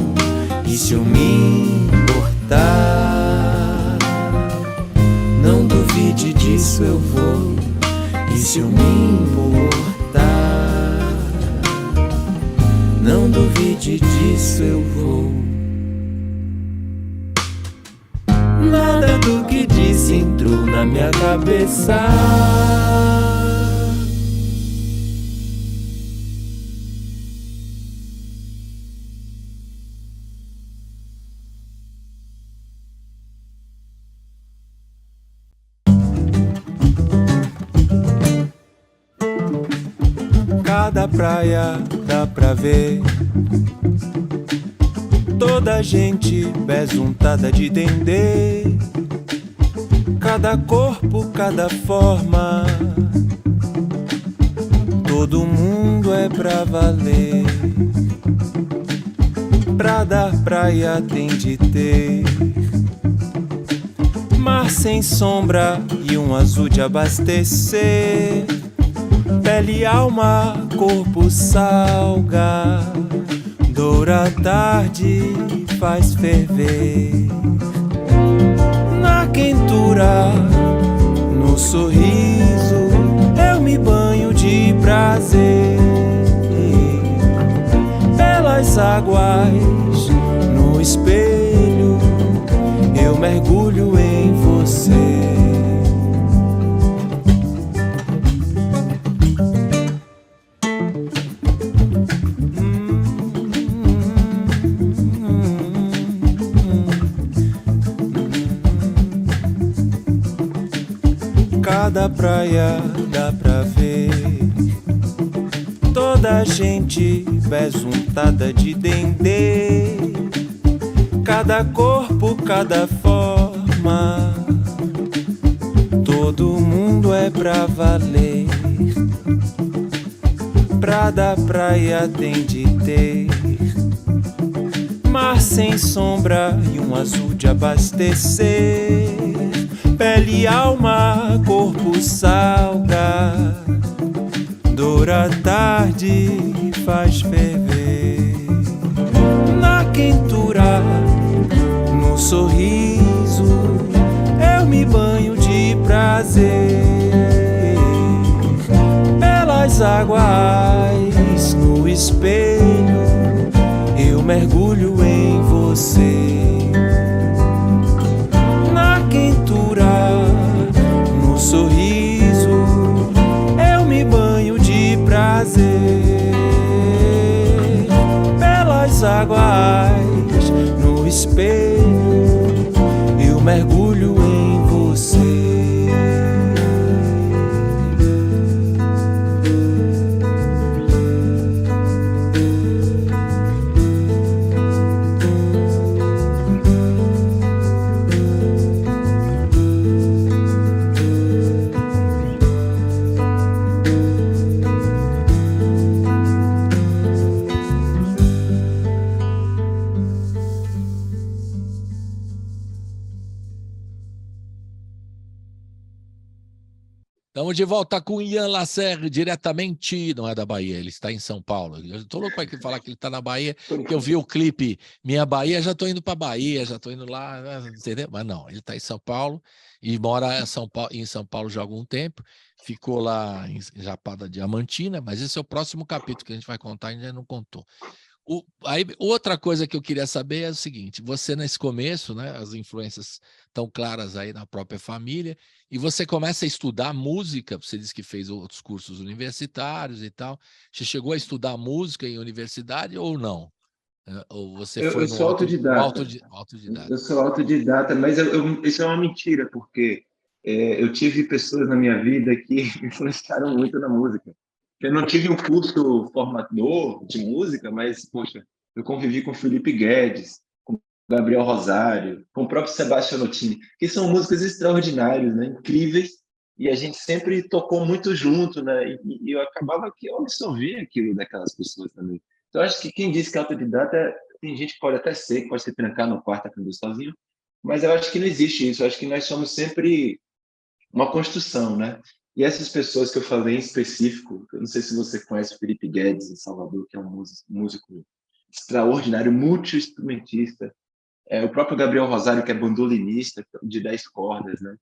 E se eu me importar, não duvide disso, eu vou. E se eu me importar, não duvide disso, eu vou. Nada do que disse entrou na minha cabeça. Cada praia dá pra ver toda gente besuntada de dendê. Cada corpo, cada forma, todo mundo é pra valer. Pra dar praia tem de ter mar sem sombra e um azul de abastecer. Pele, alma, corpo salga, doura a tarde, faz ferver. Na quentura, no sorriso, eu me banho de prazer. Pelas águas, no espelho, eu mergulho em você. Cada praia dá pra ver toda gente besuntada de dendê. Cada corpo, cada forma, todo mundo é pra valer. Pra dar praia tem de ter mar sem sombra e um azul de abastecer. Pele, alma, corpo salga, doura a tarde, faz ferver. Na quentura, no sorriso, eu me banho de prazer. Pelas águas, no espelho, eu mergulho em você. Na quentura, no sorriso, eu me banho de prazer. Pelas águas, Estamos de volta com Ian Lacerre, diretamente, não é da Bahia, ele está em São Paulo. Eu estou louco para falar que ele está na Bahia, porque eu vi o clipe Minha Bahia, já estou indo para Bahia, já estou indo lá, entendeu? Mas não, ele está em São Paulo e mora em São Paulo já há algum tempo, ficou lá em Chapada Diamantina, mas esse é o próximo capítulo que a gente vai contar, a gente ainda não contou. Aí, outra coisa que eu queria saber é o seguinte, você nesse começo, né, as influências tão claras aí na própria família, e você começa a estudar música, você disse que fez outros cursos universitários e tal, você chegou a estudar música em universidade ou não? Ou você foi Eu no sou autodidata. autodidata? Eu sou autodidata, mas isso é uma mentira, porque eu tive pessoas na minha vida que me influenciaram muito na música. Eu não tive um curso formador de música, mas, poxa, eu convivi com Felipe Guedes, com Gabriel Rosário, com o próprio Sebastião Notini, que são músicos extraordinários, né? Incríveis, e a gente sempre tocou muito junto, né? E eu acabava que eu absorvia aquilo daquelas pessoas também. Então, eu acho que quem diz que é autodidata, tem gente que pode até ser, que pode se trancar no quarto aprender sozinho, mas eu acho que não existe isso. Eu acho que nós somos sempre uma construção, né? E essas pessoas que eu falei em específico, eu não sei se você conhece o Felipe Guedes, em Salvador, que é um músico extraordinário, multi-instrumentista. O próprio Gabriel Rosário, que é bandolinista, de 10 cordas, né?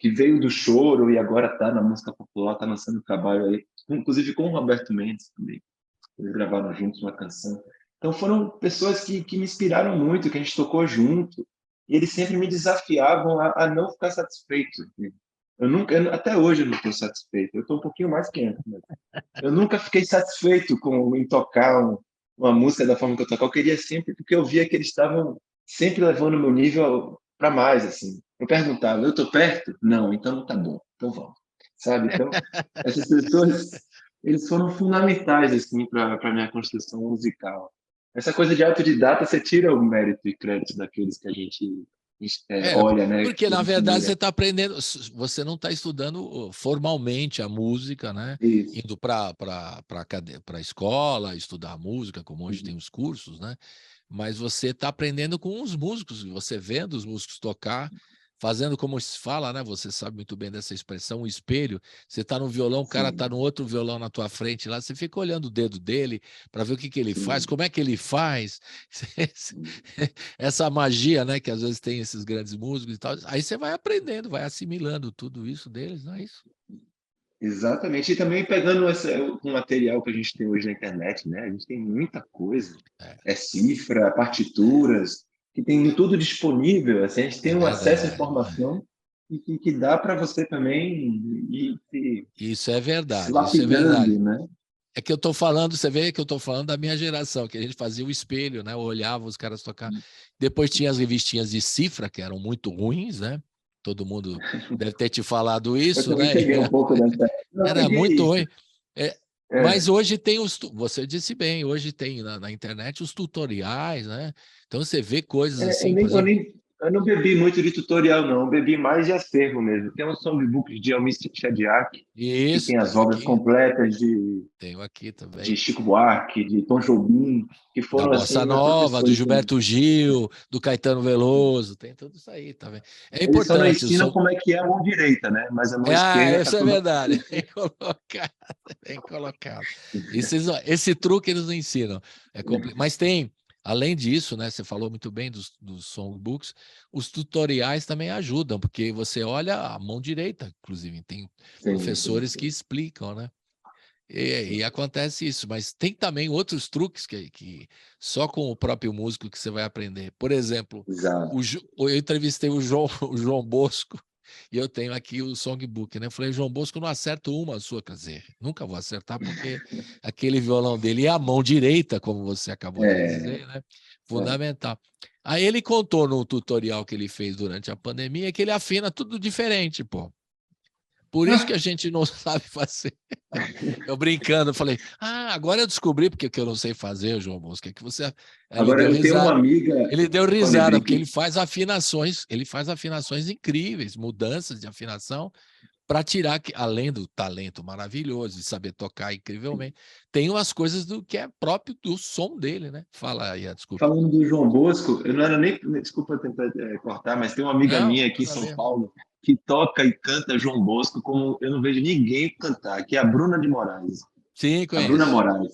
Que veio do choro e agora está na música popular, está lançando trabalho aí, inclusive com o Roberto Mendes também. Eles gravaram juntos uma canção. Então foram pessoas que me inspiraram muito, que a gente tocou junto, e eles sempre me desafiavam a não ficar satisfeito. Até hoje eu não estou satisfeito. Eu estou um pouquinho mais que antes. Mas eu nunca fiquei satisfeito em tocar uma música da forma que eu tocava. Eu queria sempre, porque eu via que eles estavam sempre levando o meu nível para mais, assim. Eu perguntava, eu estou perto? Não, então não está bom. Então vamos. Sabe? Então, essas pessoas, eles foram fundamentais, assim, para a minha construção musical. Essa coisa de autodidata, você tira o mérito e crédito daqueles que a gente olha, né? Porque, na verdade, você está aprendendo, você não está estudando formalmente a música, né? Isso. Indo para a escola, estudar música, como hoje tem os cursos, né? Mas você está aprendendo com os músicos, você vendo os músicos tocar, fazendo como se fala, né? Você sabe muito bem dessa expressão, o espelho. Você está no violão, o cara está no outro violão na tua frente lá, você fica olhando o dedo dele para ver o que ele faz, como é que ele faz. Essa magia, né? Que às vezes tem esses grandes músicos e tal. Aí você vai aprendendo, vai assimilando tudo isso deles, não é isso? Exatamente. E também pegando o material que a gente tem hoje na internet, né? A gente tem muita coisa. Cifra, partituras, que tem tudo disponível. Assim, a gente tem um acesso à informação que dá para você também ir isso é verdade, se lapidando, isso é verdade. Né? É que eu estou falando, você vê que eu estou falando da minha geração, que a gente fazia o espelho, né? Eu olhava os caras tocar. Depois tinha as revistinhas de cifra, que eram muito ruins, né? Todo mundo deve ter te falado isso, né? Peguei um pouco dessa... Era muito ruim. Mas hoje tem você disse bem, hoje tem na internet os tutoriais, né? Então você vê coisas assim, por exemplo... Eu não bebi muito de tutorial, não. Eu bebi mais de acervo mesmo. Tem um songbook de Almir Shadiak, que tem as obras completas tenho aqui também. De Chico Buarque, de Tom Jobim, que foram da Bossa Nova, do Gilberto Gil, do Caetano Veloso, tem tudo isso aí, tá vendo? É importante. Eles só não ensinam como é que é a mão direita, né? Mas a mão esquerda... isso é verdade. Bem colocado. Esse truque eles não ensinam. Mas tem... Além disso, né, você falou muito bem dos songbooks, os tutoriais também ajudam, porque você olha a mão direita, inclusive, tem professores que explicam, né? E acontece isso, mas tem também outros truques que só com o próprio músico que você vai aprender. Por exemplo, eu entrevistei o João Bosco, e eu tenho aqui o songbook, né? Eu falei, João Bosco, não acerto uma sua, quer dizer, nunca vou acertar, porque aquele violão dele é a mão direita, como você acabou de dizer, né? Fundamental. Aí ele contou no tutorial que ele fez durante a pandemia que ele afina tudo diferente, pô. Por isso que a gente não sabe fazer. Eu brincando, falei, agora eu descobri porque que eu não sei fazer, João Bosco, é que você... Agora eu tenho uma amiga... Ele deu risada, porque ele faz afinações incríveis, mudanças de afinação, para tirar, além do talento maravilhoso, de saber tocar incrivelmente, tem umas coisas que é próprio do som dele, né? Fala aí, desculpa. Falando do João Bosco, eu não era nem... Desculpa tentar cortar, mas tem uma amiga minha aqui em São Paulo, que toca e canta João Bosco como eu não vejo ninguém cantar, que é a Bruna de Moraes. Sim, A Bruna conheço. Moraes.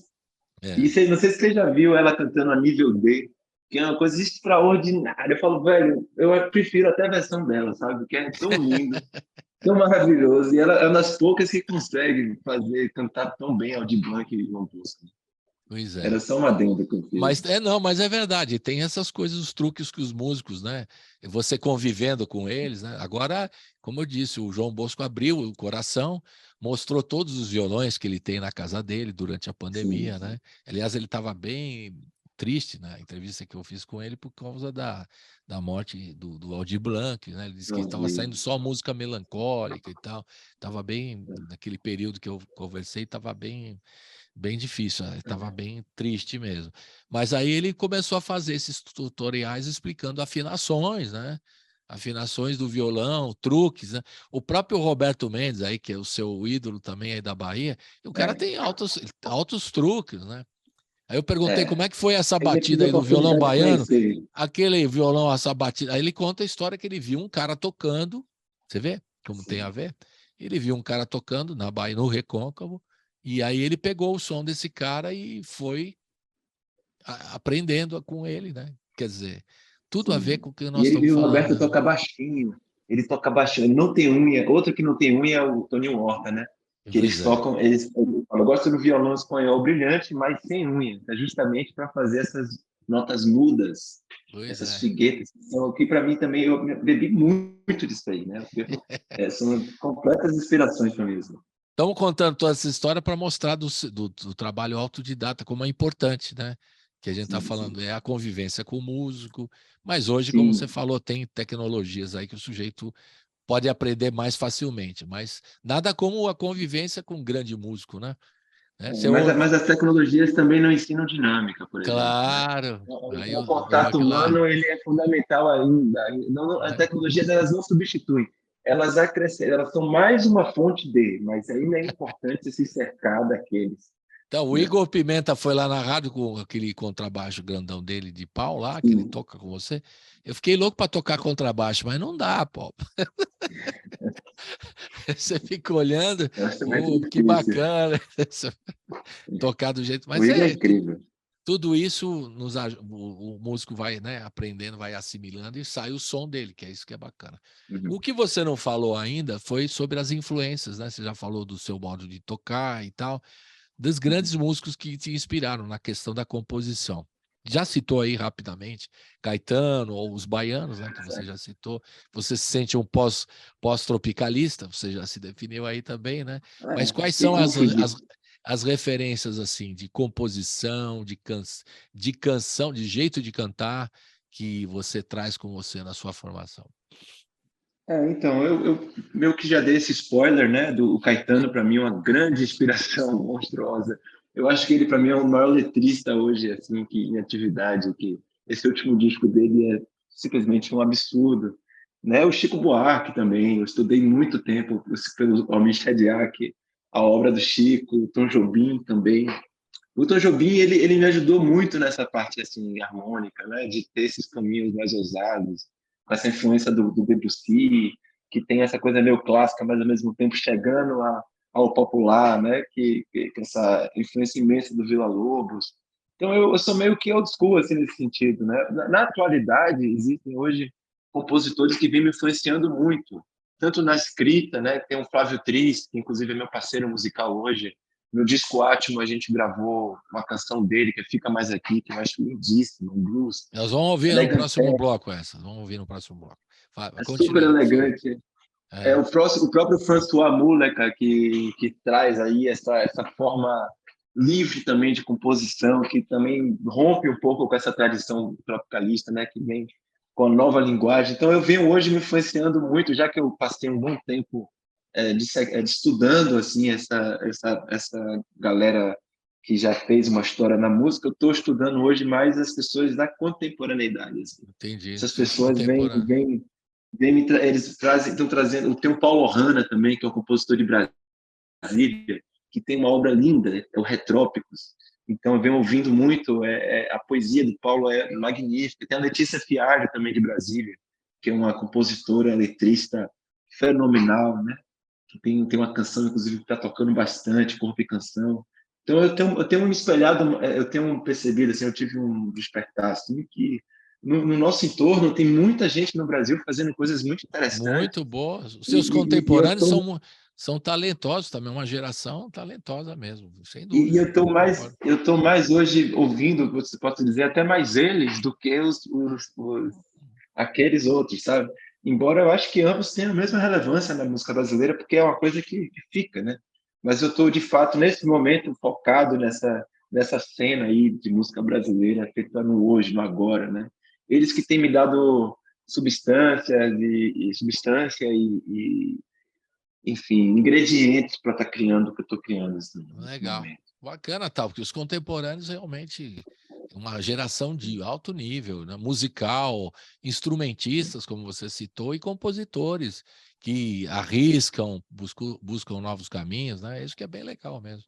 É. E não sei se você já viu ela cantando a nível D, que é uma coisa extraordinária. Eu falo, velho, eu prefiro até a versão dela, sabe? Que é tão lindo, tão maravilhoso. E ela é uma das poucas que consegue cantar tão bem Aldir Blanc e João Bosco. Pois é. Era só uma adenda que eu fiz. Mas é verdade, tem essas coisas, os truques que os músicos, né? Você convivendo com eles, né? Agora, como eu disse, o João Bosco abriu o coração, mostrou todos os violões que ele tem na casa dele durante a pandemia, Sim. né? Aliás, ele estava bem triste na entrevista que eu fiz com ele por causa da morte do Aldir Blanc, né? Ele disse que estava saindo só música melancólica e tal. Estava bem, naquele período que eu conversei, estava bem difícil, estava bem triste mesmo. Mas aí ele começou a fazer esses tutoriais explicando afinações, né? Afinações do violão, truques, né? O próprio Roberto Mendes, aí, que é o seu ídolo também aí da Bahia, o cara tem altos truques, né? Aí eu perguntei como é que foi essa Eu já tive batida a aí do violão oportunidade de baiano, conhecer ele. aquele violão, essa batida. Aí ele conta a história que ele viu um cara tocando, você vê como tem a ver? Ele viu um cara tocando na Bahia, no Recôncavo, e aí ele pegou o som desse cara e foi aprendendo com ele, né? Quer dizer, tudo a ver Sim. com o que E nós ele estamos viu o falando, Roberto né? toca baixinho. Ele toca baixinho, ele não tem unha. Outro que não tem unha é o Toninho Horta, né? Que Pois eles é, tocam, eles falam, eu gosto do violão espanhol brilhante, mas sem unha, é justamente para fazer essas notas mudas, pois essas é. figuetas, que para mim também eu bebi muito disso aí, né? São completas inspirações para mim. Estamos contando toda essa história para mostrar do trabalho autodidata, como é importante, né? Que a gente está Sim, falando, sim. é a convivência com o músico, mas hoje, como você Sim. falou, tem tecnologias aí que o sujeito pode aprender mais facilmente, mas nada como a convivência com um grande músico, né? Você ouve, Mas as tecnologias também não ensinam dinâmica, por exemplo, né? claro, aí O vamos contato aquela, humano ele é fundamental ainda. As né? tecnologias elas não substituem, elas acrescentam, elas são mais uma fonte de, mas ainda é importante se cercar daqueles, Então, o né? Igor Pimenta foi lá na rádio com aquele contrabaixo grandão dele de pau lá, que ele Sim, toca com você. Eu fiquei louco para tocar contrabaixo, mas não dá, pô. Você fica olhando, é um instrumento que difícil. bacana tocar do jeito. O Mas Igor é incrível. tudo isso o músico vai, né, aprendendo, vai assimilando e sai o som dele, que é isso que é bacana. Uhum. O que você não falou ainda foi sobre as influências, né? Você já falou do seu modo de tocar e tal, dos grandes músicos que te inspiraram na questão da composição. Já citou aí rapidamente Caetano ou os baianos, né, que você já citou. Você se sente um pós-tropicalista, você já se definiu aí também, né? Mas quais E são como fugir? as referências assim de composição, de canção, de jeito de cantar que você traz com você na sua formação? Então, eu meio que já dei esse spoiler, né? O Caetano, para mim, é uma grande inspiração monstruosa. Eu acho que ele, para mim, é o maior letrista hoje, assim, que em atividade. Que esse último disco dele é simplesmente um absurdo, né? O Chico Buarque também. Eu estudei muito tempo pelo Almir Saadiaq, a obra do Chico, o Tom Jobim também. O Tom Jobim, ele me ajudou muito nessa parte assim harmônica, né? De ter esses caminhos mais ousados, com essa influência do Debussy, que tem essa coisa meio clássica, mas ao mesmo tempo chegando ao popular, né? Que essa influência imensa do Villa-Lobos. Então eu sou meio que old school assim nesse sentido, né? Na atualidade existem hoje compositores que vêm me influenciando muito, tanto na escrita, né? Tem o Flávio Tris, que inclusive é meu parceiro musical hoje. No disco Átimo, a gente gravou uma canção dele, que Fica Mais Aqui, que eu acho lindíssima, um blues. Nós vamos ouvir no próximo Elegante, bloco essa. Vamos ouvir no próximo bloco. é super Continue, por favor. elegante. É É. o próprio François Muleka que traz aí essa forma livre também de composição, que também rompe um pouco com essa tradição tropicalista, né, que vem com a nova linguagem. Então eu venho hoje me influenciando muito, já que eu passei um bom tempo estudando assim essa galera que já fez uma história na música. Eu estou estudando hoje mais as pessoas da contemporaneidade. Assim. Entendi. Essas Os pessoas contemporâneos. estão trazendo. Tem o Paulo Hanna também, que é um compositor de Brasília, que tem uma obra linda, é o Retrópicos. Então eu venho ouvindo muito, a poesia do Paulo é magnífica. Tem a Letícia Fialho também de Brasília, que é uma compositora, letrista fenomenal, né? Que tem uma canção, inclusive, que está tocando bastante, Corpo e Canção. Então, eu tenho me espelhado, eu tenho percebido, assim, eu tive um despertar, assim, que no nosso entorno tem muita gente no Brasil fazendo coisas muito interessantes. Muito boas. Os seus contemporâneos são talentosos também, uma geração talentosa mesmo, sem dúvida. E eu estou mais hoje ouvindo, você pode dizer, até mais eles do que aqueles outros, sabe? Embora eu acho que ambos tenham a mesma relevância na música brasileira, porque é uma coisa que fica, né? Mas eu estou, de fato, nesse momento, focado nessa cena aí de música brasileira, feita no hoje, no agora, né? Eles que têm me dado substância e enfim, ingredientes para estar criando o que eu estou criando. Assim, legal. Bacana, tal, porque os contemporâneos realmente uma geração de alto nível, né? Musical, instrumentistas, como você citou, e compositores que arriscam, buscam novos caminhos, né? Isso que é bem legal mesmo.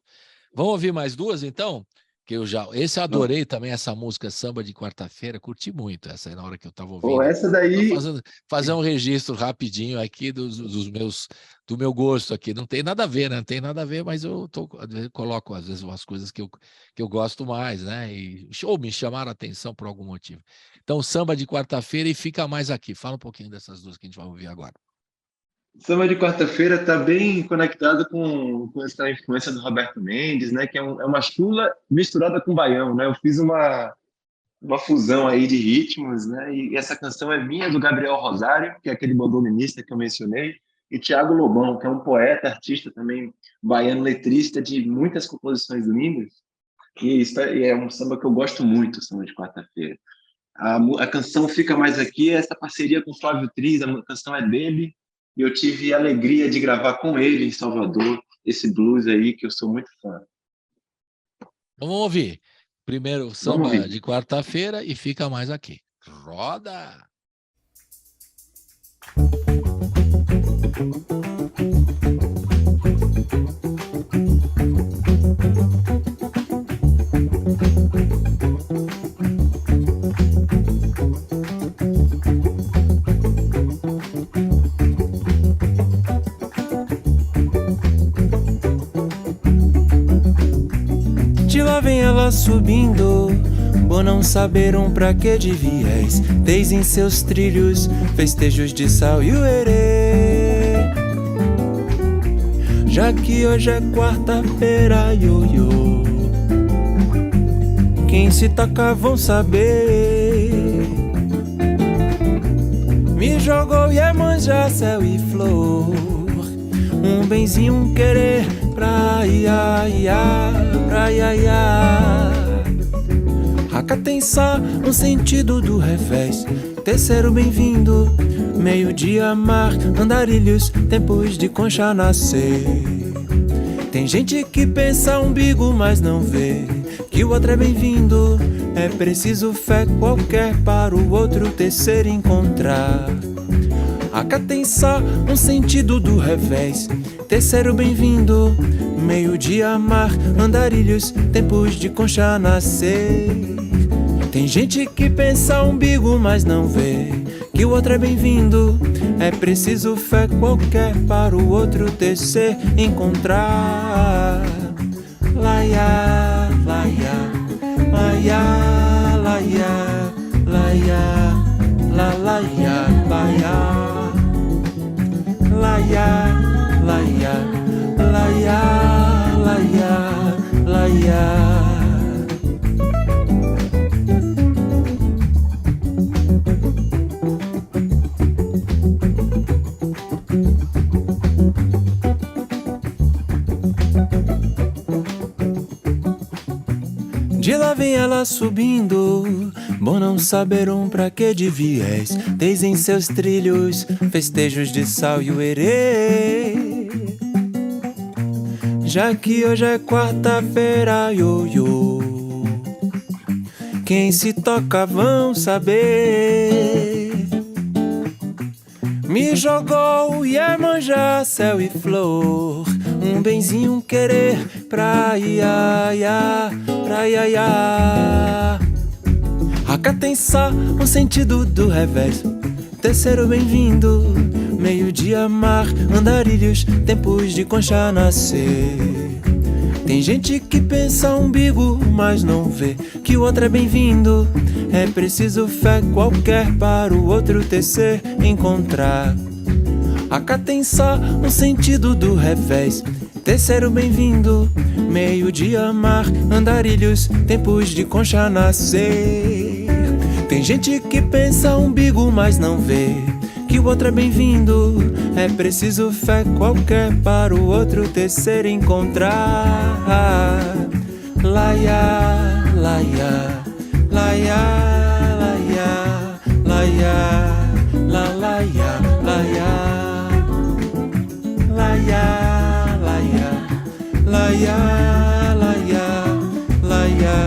Vamos ouvir mais duas, então? Que eu adorei também, essa música Samba de Quarta-feira, curti muito essa aí na hora que eu estava ouvindo. Essa daí... Fazer um registro rapidinho aqui do meu gosto aqui. Não tem nada a ver, né? Não tem nada a ver, mas eu coloco às vezes umas coisas que eu gosto mais, né? Ou me chamaram a atenção por algum motivo. Então, Samba de Quarta-feira e Fica Mais Aqui. Fala um pouquinho dessas duas que a gente vai ouvir agora. Samba de Quarta-feira está bem conectado com essa influência do Roberto Mendes, né? Que é uma chula misturada com baião, né? Eu fiz uma fusão aí de ritmos, né? E essa canção é minha, do Gabriel Rosário, que é aquele bandolinista que eu mencionei, e Tiago Lobão, que é um poeta, artista também, baiano, letrista de muitas composições lindas. E é um samba que eu gosto muito, Samba de Quarta-feira. A canção Fica Mais Aqui é essa parceria com o Flávio Tris, a canção é dele, e eu tive a alegria de gravar com ele em Salvador, esse blues aí que eu sou muito fã. Vamos ouvir. Primeiro, Samba de Quarta-feira e Fica Mais Aqui. Roda! De lá vem ela subindo, bom não saberam pra que de viés. Desde em seus trilhos, festejos de sal e uerê. Já que hoje é quarta-feira, ioiô, quem se toca vão saber. Me jogou Iemanjá, céu e flor, um benzinho, um querer pra ia, pra ia. Acá tem só um sentido do revés. Terceiro bem-vindo, meio-dia, mar, andarilhos, tempos de concha nascer. Tem gente que pensa umbigo, mas não vê que o outro é bem-vindo. É preciso fé qualquer para o outro terceiro encontrar. Acá tem só um sentido do revés. Terceiro bem-vindo, meio-dia, mar, andarilhos, tempos de concha nascer. Tem gente que pensa umbigo, mas não vê que o outro é bem-vindo. É preciso fé qualquer para o outro terceiro encontrar. Laia, laia, laia, laia, laia, la laia, laia. Laia, laia, laia, laia, laia. De lá vem ela subindo, bom não saberam pra que de viés. Desde em seus trilhos, festejos de sal e uerê. Já que hoje é quarta-feira, ioiô, quem se toca vão saber. Me jogou Iemanjá, céu e flor, um benzinho, um querer pra ia, pra ia. Acá tem só um sentido do revés. Terceiro bem-vindo, meio-dia mar, andarilhos, tempos de concha nascer. Tem gente que pensa umbigo, mas não vê que o outro é bem-vindo. É preciso fé qualquer para o outro tecer, encontrar. Acá tem só um sentido do revés, terceiro bem-vindo, meio-dia mar, andarilhos, tempos de concha nascer. Tem gente que pensa umbigo, mas não vê que o outro é bem-vindo. É preciso fé qualquer para o outro tecer, encontrar. Laia, laia, laia, laia, laia, la laia, laia, laia, laia, laia, laia, laia,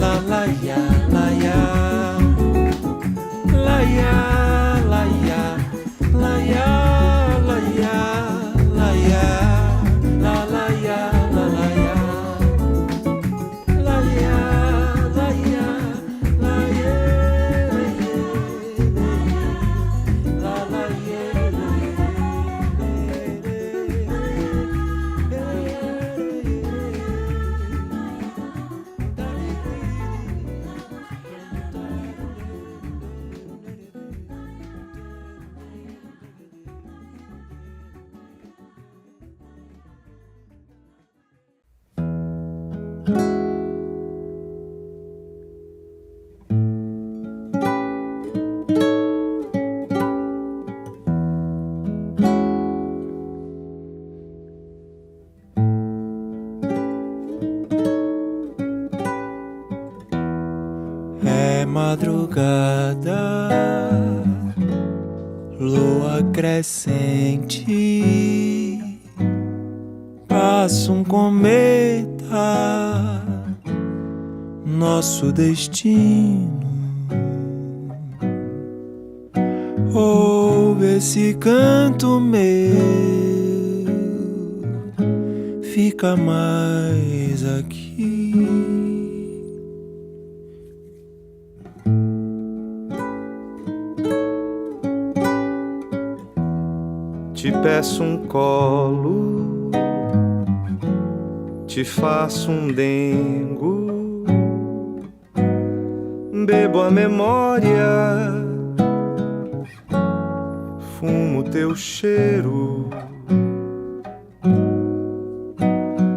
la laia, laia, laia, laia, laia, laia, laia, la laia, la laia, laia, laia, laia, la laia. É madrugada, lua crescente, passa um cometa, nosso destino. Ouve esse canto meu, fica mais aqui. Te peço um colo, te faço um dengo, bebo a memória, fumo teu cheiro.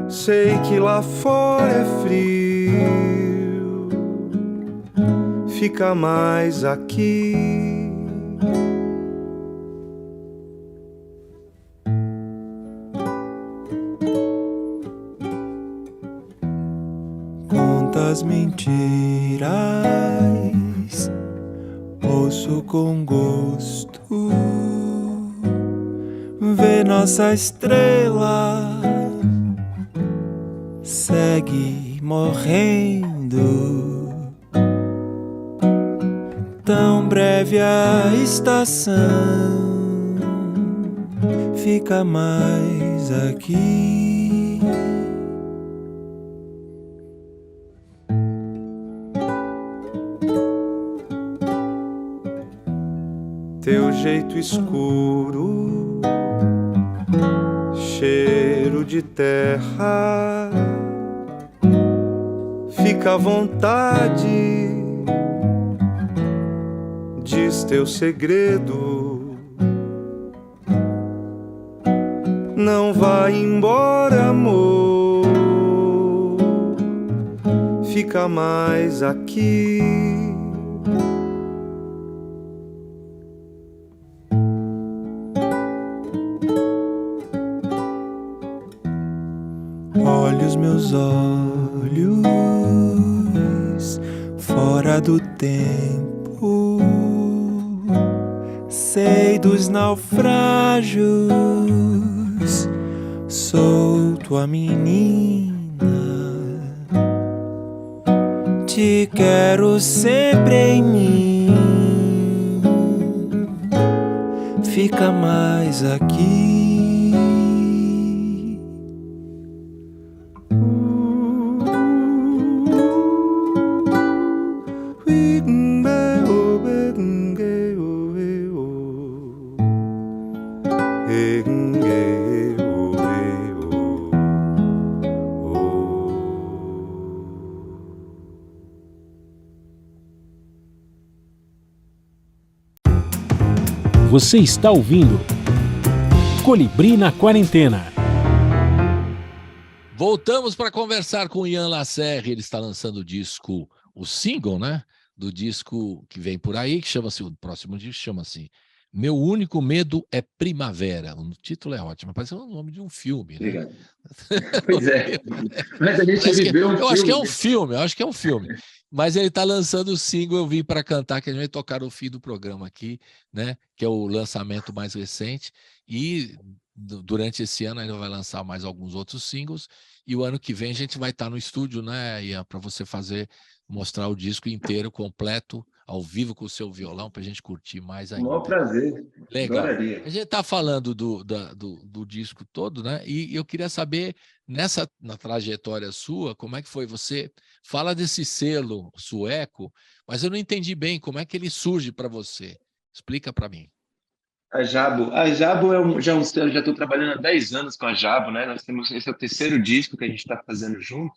Sei que lá fora é frio, fica mais aqui. Contas mentiras, ouço com gosto, vê nossa estrela, segue morrendo. Tão breve a estação, fica mais aqui. Teu jeito escuro, cheiro de terra, fica à vontade, diz teu segredo. Não vai embora, amor, fica mais aqui. Olha os meus olhos fora do tempo, sei dos naufrágios, sou tua menina, te quero sempre em mim, fica mais aqui. Você está ouvindo Colibri na Quarentena. Voltamos para conversar com o Ian Lacerre. Ele está lançando o disco, o single, né? Do disco que vem por aí, que chama-se, o próximo disco chama-se Meu Único Medo é Primavera. O título é ótimo, parece o nome de um filme, né? Obrigado. Pois é. Mas a gente viveu um filme. Eu acho que é um filme. Mas ele está lançando o single, eu vim para cantar, que a gente vai tocar no fim do programa aqui, né? Que é o lançamento mais recente. E durante esse ano ainda vai lançar mais alguns outros singles. E o ano que vem a gente vai estar no estúdio, né, Ian, para você mostrar o disco inteiro, completo, ao vivo com o seu violão, para a gente curtir mais ainda. Um maior prazer. Legal. Adoraria. A gente está falando do disco todo, né? E eu queria saber, na trajetória sua, como é que foi? Você fala desse selo sueco, mas eu não entendi bem como é que ele surge para você. Explica para mim. A Jabo já estou trabalhando há 10 anos com a Jabo, né? Esse é o terceiro disco que a gente está fazendo junto.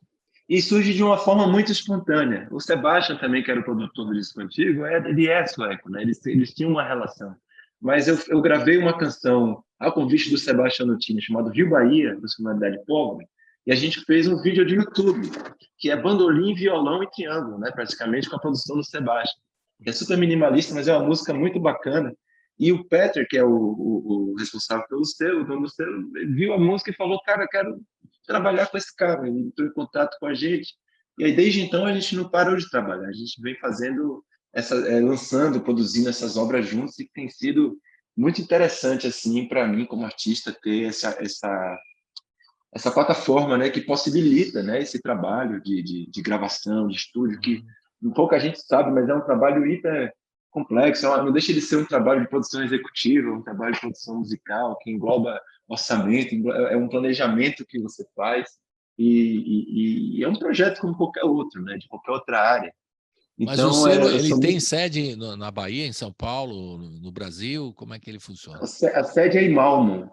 E surge de uma forma muito espontânea. O Sebastian também, que era o produtor do disco antigo, ele é sueco, né? Eles tinham uma relação. Mas eu gravei uma canção ao convite do Sebastian Nutini, chamado Rio Bahia, da Sonoridade Pobre, e a gente fez um vídeo de YouTube, que é bandolim, violão e triângulo, né? Praticamente com a produção do Sebastian. É super minimalista, mas é uma música muito bacana. E o Peter, que é o responsável pelo selo, o dono do selo, viu a música e falou, cara, quero trabalhar com esse cara. Ele entrou em contato com a gente. E aí, desde então, a gente não parou de trabalhar. A gente vem fazendo, lançando, produzindo essas obras juntos, e tem sido muito interessante, assim, para mim, como artista, ter essa plataforma, né, que possibilita, né, esse trabalho de gravação, de estúdio, que pouca gente sabe, mas é um trabalho hiper complexo, não deixa de ser um trabalho de produção executiva, um trabalho de produção musical que engloba orçamento, é um planejamento que você faz, e é um projeto como qualquer outro, né, de qualquer outra área. Mas então, o selo, ele tem sede na Bahia, em São Paulo, no Brasil? Como é que ele funciona? A sede é em Malmö.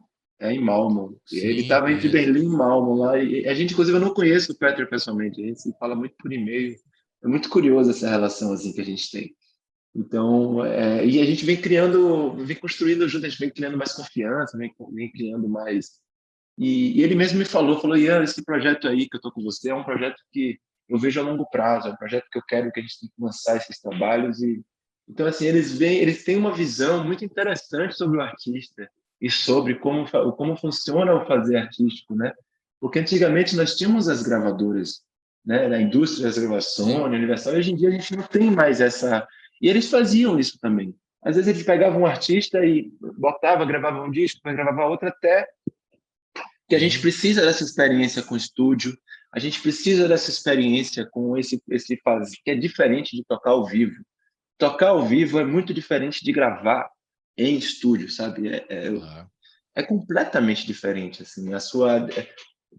Ele estava entre Berlim e Malmö lá. E a gente, inclusive, eu não conheço o Peter pessoalmente. A gente se fala muito por e-mail. É muito curioso essa relação assim que a gente tem. Então, e a gente vem construindo junto, a gente vem criando mais confiança, vem criando mais. E ele mesmo me falou, Ian, esse projeto aí que eu estou com você é um projeto que eu vejo a longo prazo, é um projeto que eu quero que a gente tem que lançar esses trabalhos. Então, assim, eles têm uma visão muito interessante sobre o artista e sobre como funciona o fazer artístico, né? Porque antigamente nós tínhamos as gravadoras, né, da indústria das gravações, Universal, e hoje em dia a gente não tem mais essa. E eles faziam isso também. Às vezes eles pegavam um artista e gravavam um disco, depois gravava outro, até que a gente precisa dessa experiência com o estúdio, a gente precisa dessa experiência com esse fazer, que é diferente de tocar ao vivo. Tocar ao vivo é muito diferente de gravar em estúdio, sabe? É completamente diferente, assim.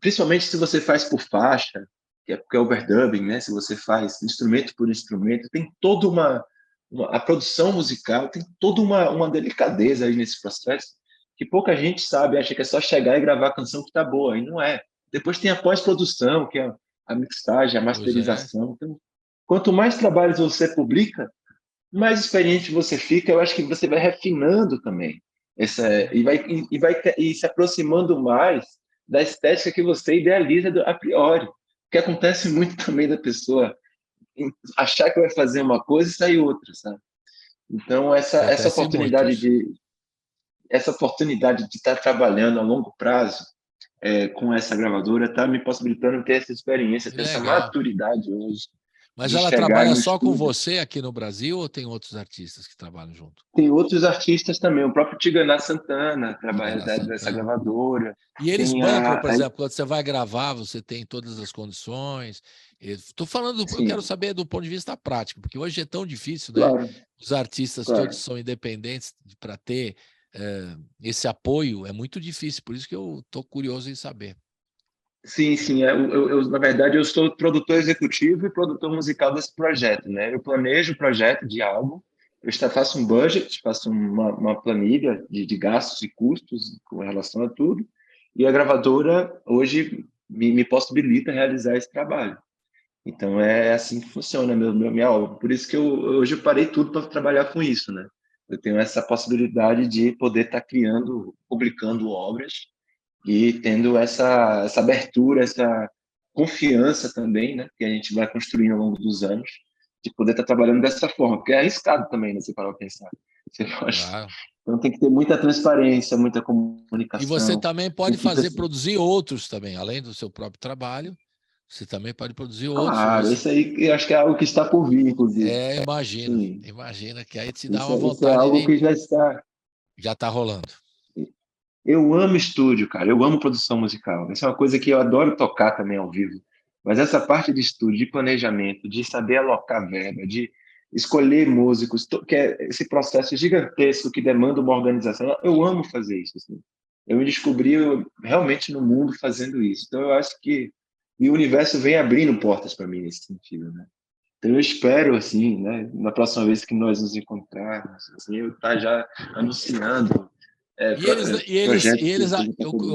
Principalmente se você faz por faixa, que é overdubbing, né? Se você faz instrumento por instrumento, tem toda a produção musical tem toda uma delicadeza aí nesse processo que pouca gente sabe, acha que é só chegar e gravar a canção que tá boa, e não é. Depois tem a pós-produção, que é a mixagem, a masterização. Então, quanto mais trabalhos você publica, mais experiente você fica. Eu acho que você vai refinando também e vai se aproximando mais da estética que você idealiza a priori, que acontece muito também da pessoa achar que vai fazer uma coisa e sair outra, sabe? Então essa oportunidade de estar trabalhando a longo prazo com essa gravadora está me possibilitando ter essa experiência, ter essa maturidade hoje. Mas ela trabalha só com você aqui no Brasil ou tem outros artistas que trabalham junto? Tem outros artistas também. O próprio Tiganá Santana trabalha dessa gravadora. E eles bancam, por exemplo, quando você vai gravar, você tem todas as condições. Estou falando, eu quero saber do ponto de vista prático, porque hoje é tão difícil, né? Claro. Os artistas todos são independentes para ter esse apoio, é muito difícil. Por isso que eu estou curioso em saber. Sim. Eu, na verdade, eu sou produtor executivo e produtor musical desse projeto, né? Eu planejo o projeto de álbum, eu faço um budget, faço uma planilha de gastos e custos com relação a tudo, e a gravadora hoje me possibilita realizar esse trabalho. Então, é assim que funciona minha obra. Por isso que hoje eu parei tudo para trabalhar com isso, né? eu tenho essa possibilidade de poder estar criando, publicando obras e tendo essa abertura, essa confiança também, né, que a gente vai construindo ao longo dos anos, de poder estar trabalhando dessa forma, porque é arriscado também, né, você parar para pensar. Você pode... Claro. Então tem que ter muita transparência, muita E comunicação. você também pode muita... produzir outros também, além do seu próprio trabalho, você também pode produzir outros. Claro, isso aí eu acho que é algo que está por vir, inclusive. Imagina que aí te dá uma Isso é vontade algo que já está rolando. Eu amo estúdio, cara. Eu amo produção musical. Essa é uma coisa que eu adoro tocar também ao vivo. Mas essa parte de estúdio, de planejamento, de saber alocar verba, de escolher músicos, que é esse processo gigantesco que demanda uma organização, eu amo fazer isso. Assim. Eu me descobri realmente no mundo fazendo isso. Então eu acho que o universo vem abrindo portas para mim nesse sentido, né? Então eu espero, assim, né, na próxima vez que nós nos encontrarmos, assim, eu estar já anunciando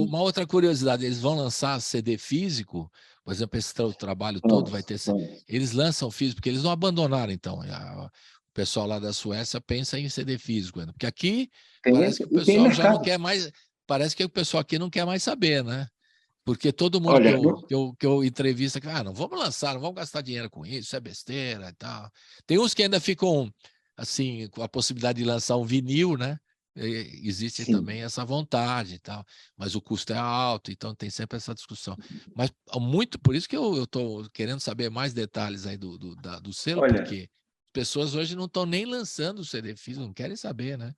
uma outra curiosidade, eles vão lançar CD físico, por exemplo, esse trabalho todo vai ter... Eles lançam físico, porque eles não abandonaram, então. O pessoal lá da Suécia pensa em CD físico, porque aqui parece que o pessoal já não quer mais... Parece que o pessoal aqui não quer mais saber, né? Porque todo mundo que eu entrevisto, não vamos lançar, não vamos gastar dinheiro com isso é besteira e tal. Tem uns que ainda ficam, assim, com a possibilidade de lançar um vinil, né? Existe também essa vontade e tal, mas o custo é alto, então tem sempre essa discussão. Mas muito, por isso que eu estou querendo saber mais detalhes aí do selo, porque as pessoas hoje não estão nem lançando o CD físico, não querem saber, né?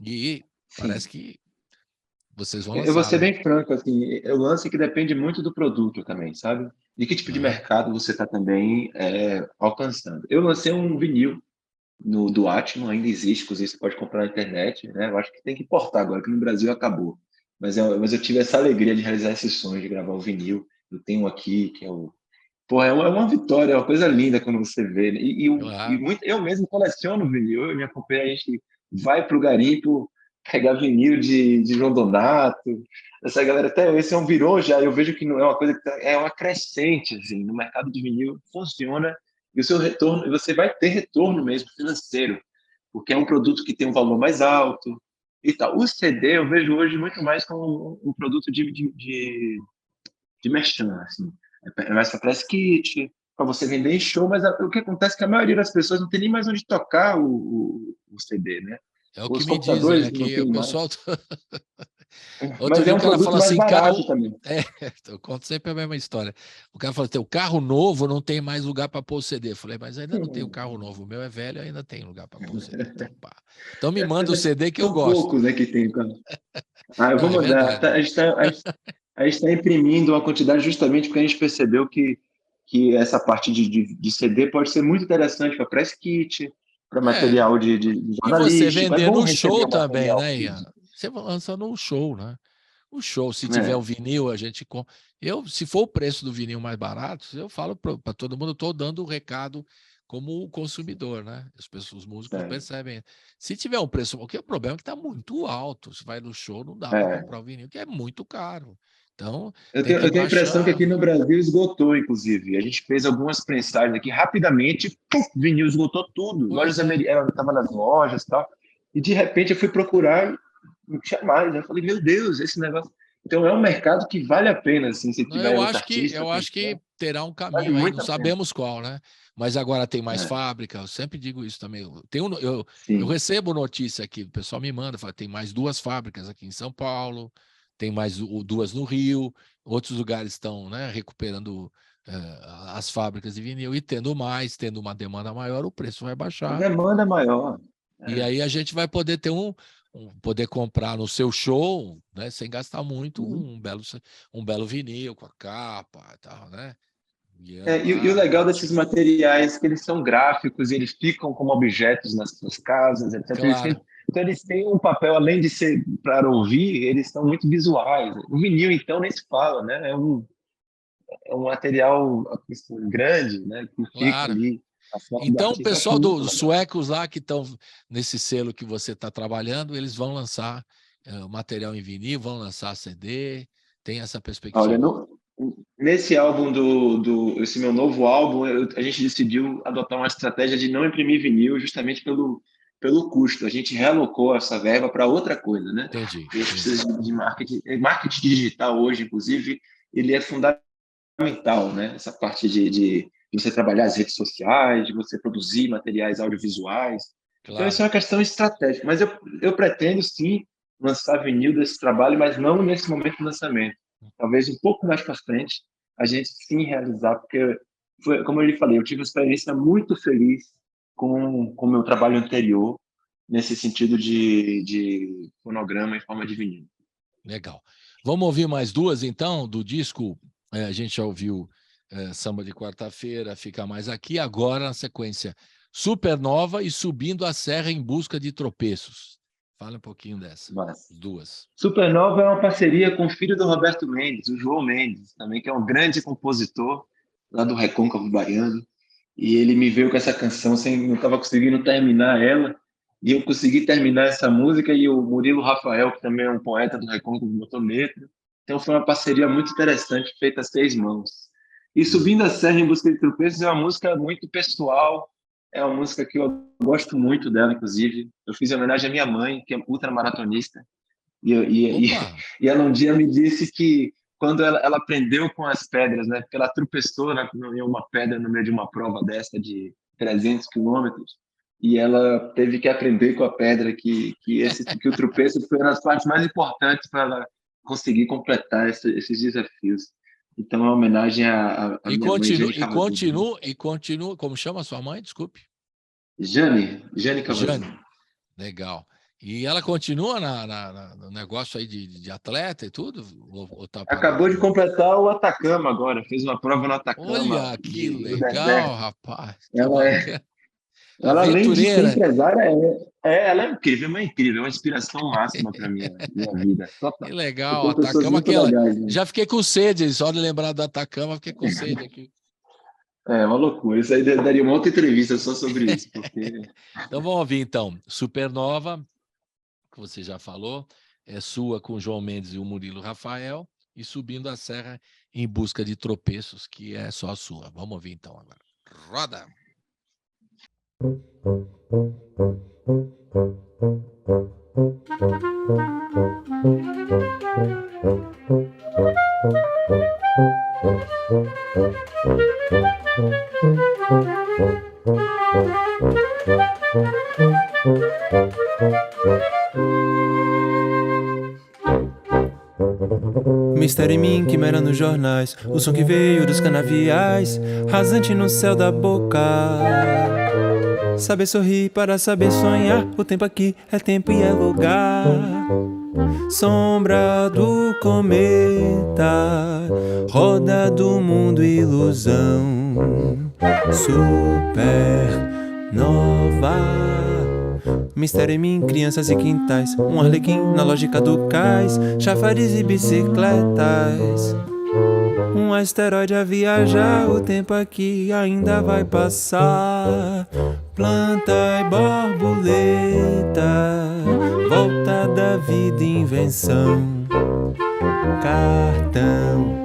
E parece que vocês vão lançar. Eu vou ser bem franco, assim, eu lance que depende muito do produto também, sabe? De que tipo de mercado você está também alcançando. Eu lancei um vinil do Atmo, ainda existe, inclusive você pode comprar na internet, né? Eu acho que tem que importar agora, que no Brasil acabou. Mas eu tive essa alegria de realizar esse sonho, de gravar o vinil. Eu tenho aqui, que é o... Pô, é uma vitória, é uma coisa linda quando você vê. Né? Eu mesmo coleciono vinil, eu e minha companheira, a gente vai pro garimpo pegar vinil de João Donato, essa galera até esse virou já, eu vejo que não é uma coisa que é uma crescente, assim, no mercado de vinil funciona, e o seu retorno, você vai ter retorno mesmo financeiro, porque é um produto que tem um valor mais alto e tal. O CD eu vejo hoje muito mais como um produto de merchan, assim. É mais para press kit, para você vender em show, mas o que acontece é que a maioria das pessoas não tem nem mais onde tocar o CD, né? É o que me dizem, né? Que o pessoal... Mas é um produto mais barato também. Eu conto sempre a mesma história. O cara fala, o carro novo não tem mais lugar para pôr o CD. Eu falei, mas ainda não tem um carro novo. O meu é velho, ainda tem lugar para pôr o CD. Então me manda o CD que eu gosto. São poucos, né, que tem. Eu vou mandar. A gente está imprimindo uma quantidade justamente porque a gente percebeu que essa parte de CD pode ser muito interessante para press kit, para material de jornalista. E você vender no show também, né, Ian? Você lança no show, né? O show, se tiver o vinil, a gente... se for o preço do vinil mais barato, eu falo para todo mundo, eu estou dando o recado como consumidor, né? Os músicos percebem. Se tiver um preço... O problema é que está muito alto. Se vai no show, não dá para comprar o vinil, que é muito caro. Então, eu tenho a impressão que aqui no Brasil esgotou, inclusive. A gente fez algumas prensagens aqui rapidamente, vinil esgotou tudo. Estava nas lojas e tal. E de repente eu fui procurar e não tinha mais. Eu falei, meu Deus, esse negócio. Então é um mercado que vale a pena, assim, se tiver eu acho que terá um caminho aí, não sabemos qual, né? Mas agora tem mais fábrica, eu sempre digo isso também. Eu recebo notícia aqui, o pessoal me manda, fala, tem mais 2 fábricas aqui em São Paulo, tem mais 2 no Rio, outros lugares estão, né, recuperando as fábricas de vinil e tendo uma demanda maior, o preço vai baixar. A demanda é maior. E aí a gente vai poder ter poder comprar no seu show, né, sem gastar muito, um belo vinil com a capa e tal, né? E o legal desses materiais é que eles são gráficos, eles ficam como objetos nas suas casas, etc. Claro. Então eles têm um papel, além de ser para ouvir, eles são muito visuais. O vinil, então, nem se fala, né? É um material assim, grande, né? Que fica ali. Então, o pessoal dos suecos lá que estão nesse selo que você está trabalhando, eles vão lançar material em vinil, vão lançar CD, tem essa perspectiva. Olha, nesse álbum esse meu novo álbum, a gente decidiu adotar uma estratégia de não imprimir vinil, justamente pelo custo. A gente realocou essa verba para outra coisa, né? Entendi. Eu preciso de marketing. Marketing digital hoje, inclusive, ele é fundamental, né? Essa parte de você trabalhar as redes sociais, de você produzir materiais audiovisuais. Então, Claro. isso é uma questão estratégica. Mas eu pretendo, sim, lançar vinil desse trabalho, mas não nesse momento do lançamento. Talvez um pouco mais para frente, a gente sim realizar, porque, como eu lhe falei, eu tive uma experiência muito feliz com o meu trabalho anterior, nesse sentido de fonograma em forma de vinil. Legal. Vamos ouvir mais duas, então, do disco. A gente já ouviu Samba de Quarta-feira, Fica Mais Aqui. Agora, na sequência, Supernova e Subindo a Serra em Busca de Tropeços. Fala um pouquinho dessa. Duas. Supernova é uma parceria com o filho do Roberto Mendes, o João Mendes, também, que é um grande compositor lá do Recôncavo Baiano. E ele me veio com essa canção, não estava conseguindo terminar ela, e eu consegui terminar essa música, e o Murilo Rafael, que também é um poeta do Recôncavo, botou letra. Então foi uma parceria muito interessante, feita a 6 mãos. E Subindo a Serra em Busca de Tropeços é uma música muito pessoal, é uma música que eu gosto muito dela, inclusive. Eu fiz em homenagem à minha mãe, que é ultramaratonista, e ela um dia me disse que quando ela aprendeu com as pedras, né, porque ela tropeçou em uma pedra no meio de uma prova dessa de 300 quilômetros, e ela teve que aprender com a pedra que o tropeço foi uma das partes mais importantes para ela conseguir completar esses desafios. Então, é uma homenagem à minha mãe. E continua, como chama a sua mãe? Desculpe. Jane Cavazzini. Jane. Legal. E ela continua no negócio aí de atleta e tudo? Ou tá Acabou de completar o Atacama agora, fez uma prova no Atacama. Olha, que legal, rapaz. Ela além de ser empresária, ela é incrível, é uma inspiração máxima para minha vida. Que legal, Atacama, já fiquei com sede, só de lembrar do Atacama, fiquei com sede aqui. É uma loucura, isso aí daria uma outra entrevista só sobre isso. Porque... Então vamos ouvir então, Supernova, que você já falou, é sua com o João Mendes e o Murilo Rafael, e Subindo a Serra em Busca de Tropeços, que é só sua. Vamos ouvir então agora. Roda! Mistério em mim que mera nos jornais, o som que veio dos canaviais, rasante no céu da boca. Saber sorrir para saber sonhar, o tempo aqui é tempo e é lugar. Sombra do cometa, roda do mundo ilusão. Supernova. Mistério em mim, crianças e quintais, um arlequim na lógica do cais, chafariz e bicicletas. Um asteroide a viajar, o tempo aqui ainda vai passar. Planta e borboleta, volta da vida e invenção. Cartão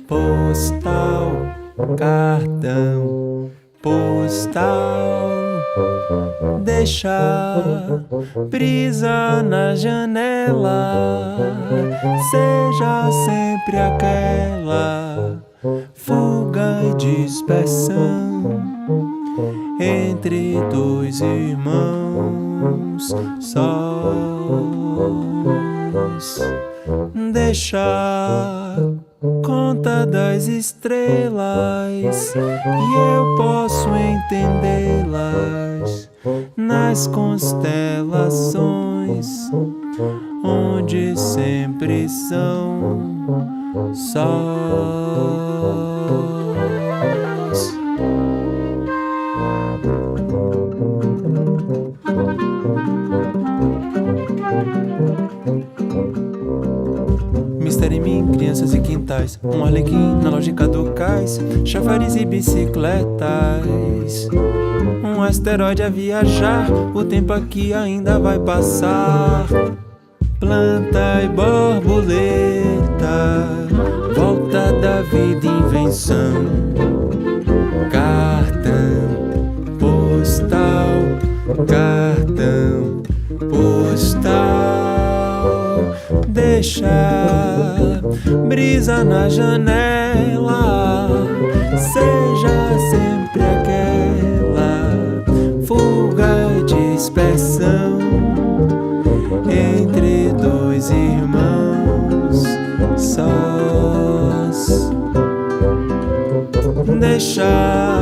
postal, cartão postal. Deixa brisa na janela, seja sempre aquela fuga e dispersão entre dois irmãos sós. Deixa conta das estrelas e eu posso entendê-las nas constelações, onde sempre são sós. Mistério em mim, crianças e quintais, um arlequim na lógica do cais, chafariz e bicicletas. Um asteroide a viajar, o tempo aqui ainda vai passar. Planta e borboleta, volta da vida e invenção. Cartão postal, cartão deixar brisa na janela, seja sempre aquela fuga de dispersão entre dois irmãos sós. Deixar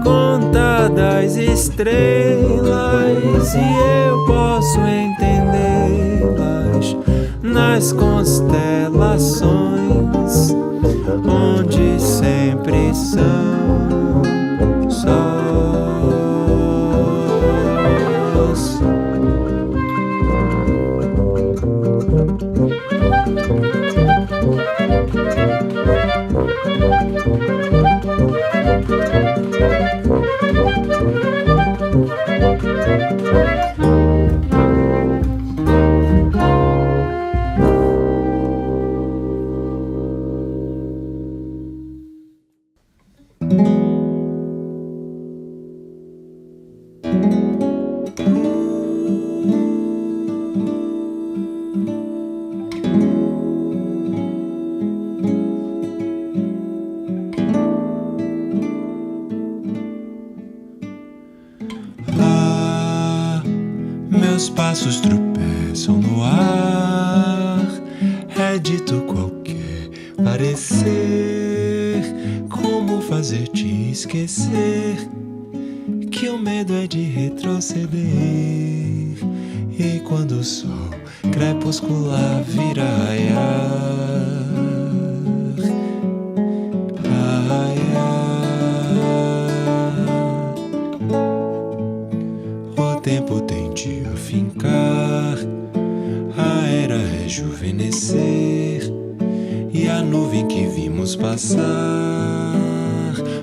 contadas estrelas e eu posso entendê-las nas constelações, onde sempre são sós. Meus passos tropeçam no ar, é dito qualquer parecer. Como fazer te esquecer que o medo é de retroceder? E quando o sol crepuscular vira a raiar, o tempo tende a fincar, a era rejuvenescer, e a nuvem que vimos passar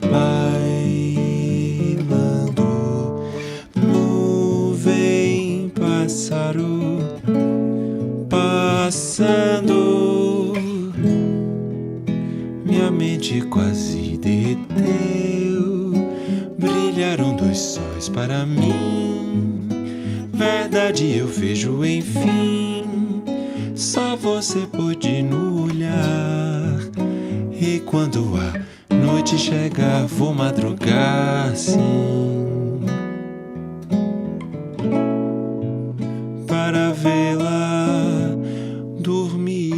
bailando. Nuvem, pássaro passando, minha mente quase derreteu. Brilharam dois sóis para mim, verdade eu vejo enfim, só você pôde no olhar. E quando a noite chegar, vou madrugar sim, para vê-la dormir.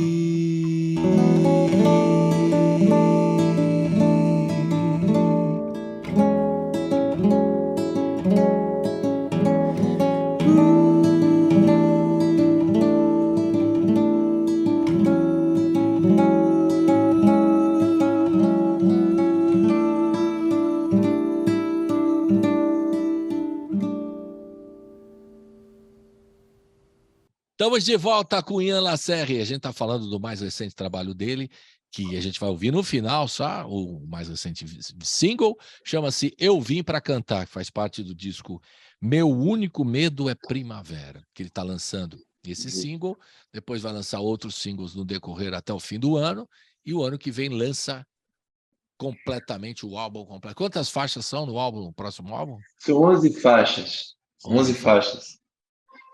Estamos de volta com o Ian Lacerre. A gente está falando do mais recente trabalho dele, que a gente vai ouvir no final, só o mais recente single, chama-se Eu Vim Pra Cantar, que faz parte do disco Meu Único Medo é Primavera, que ele está lançando esse single, depois vai lançar outros singles no decorrer até o fim do ano, e o ano que vem lança completamente o álbum completo. Quantas faixas são no álbum, no próximo álbum? São 11 faixas. 11 faixas.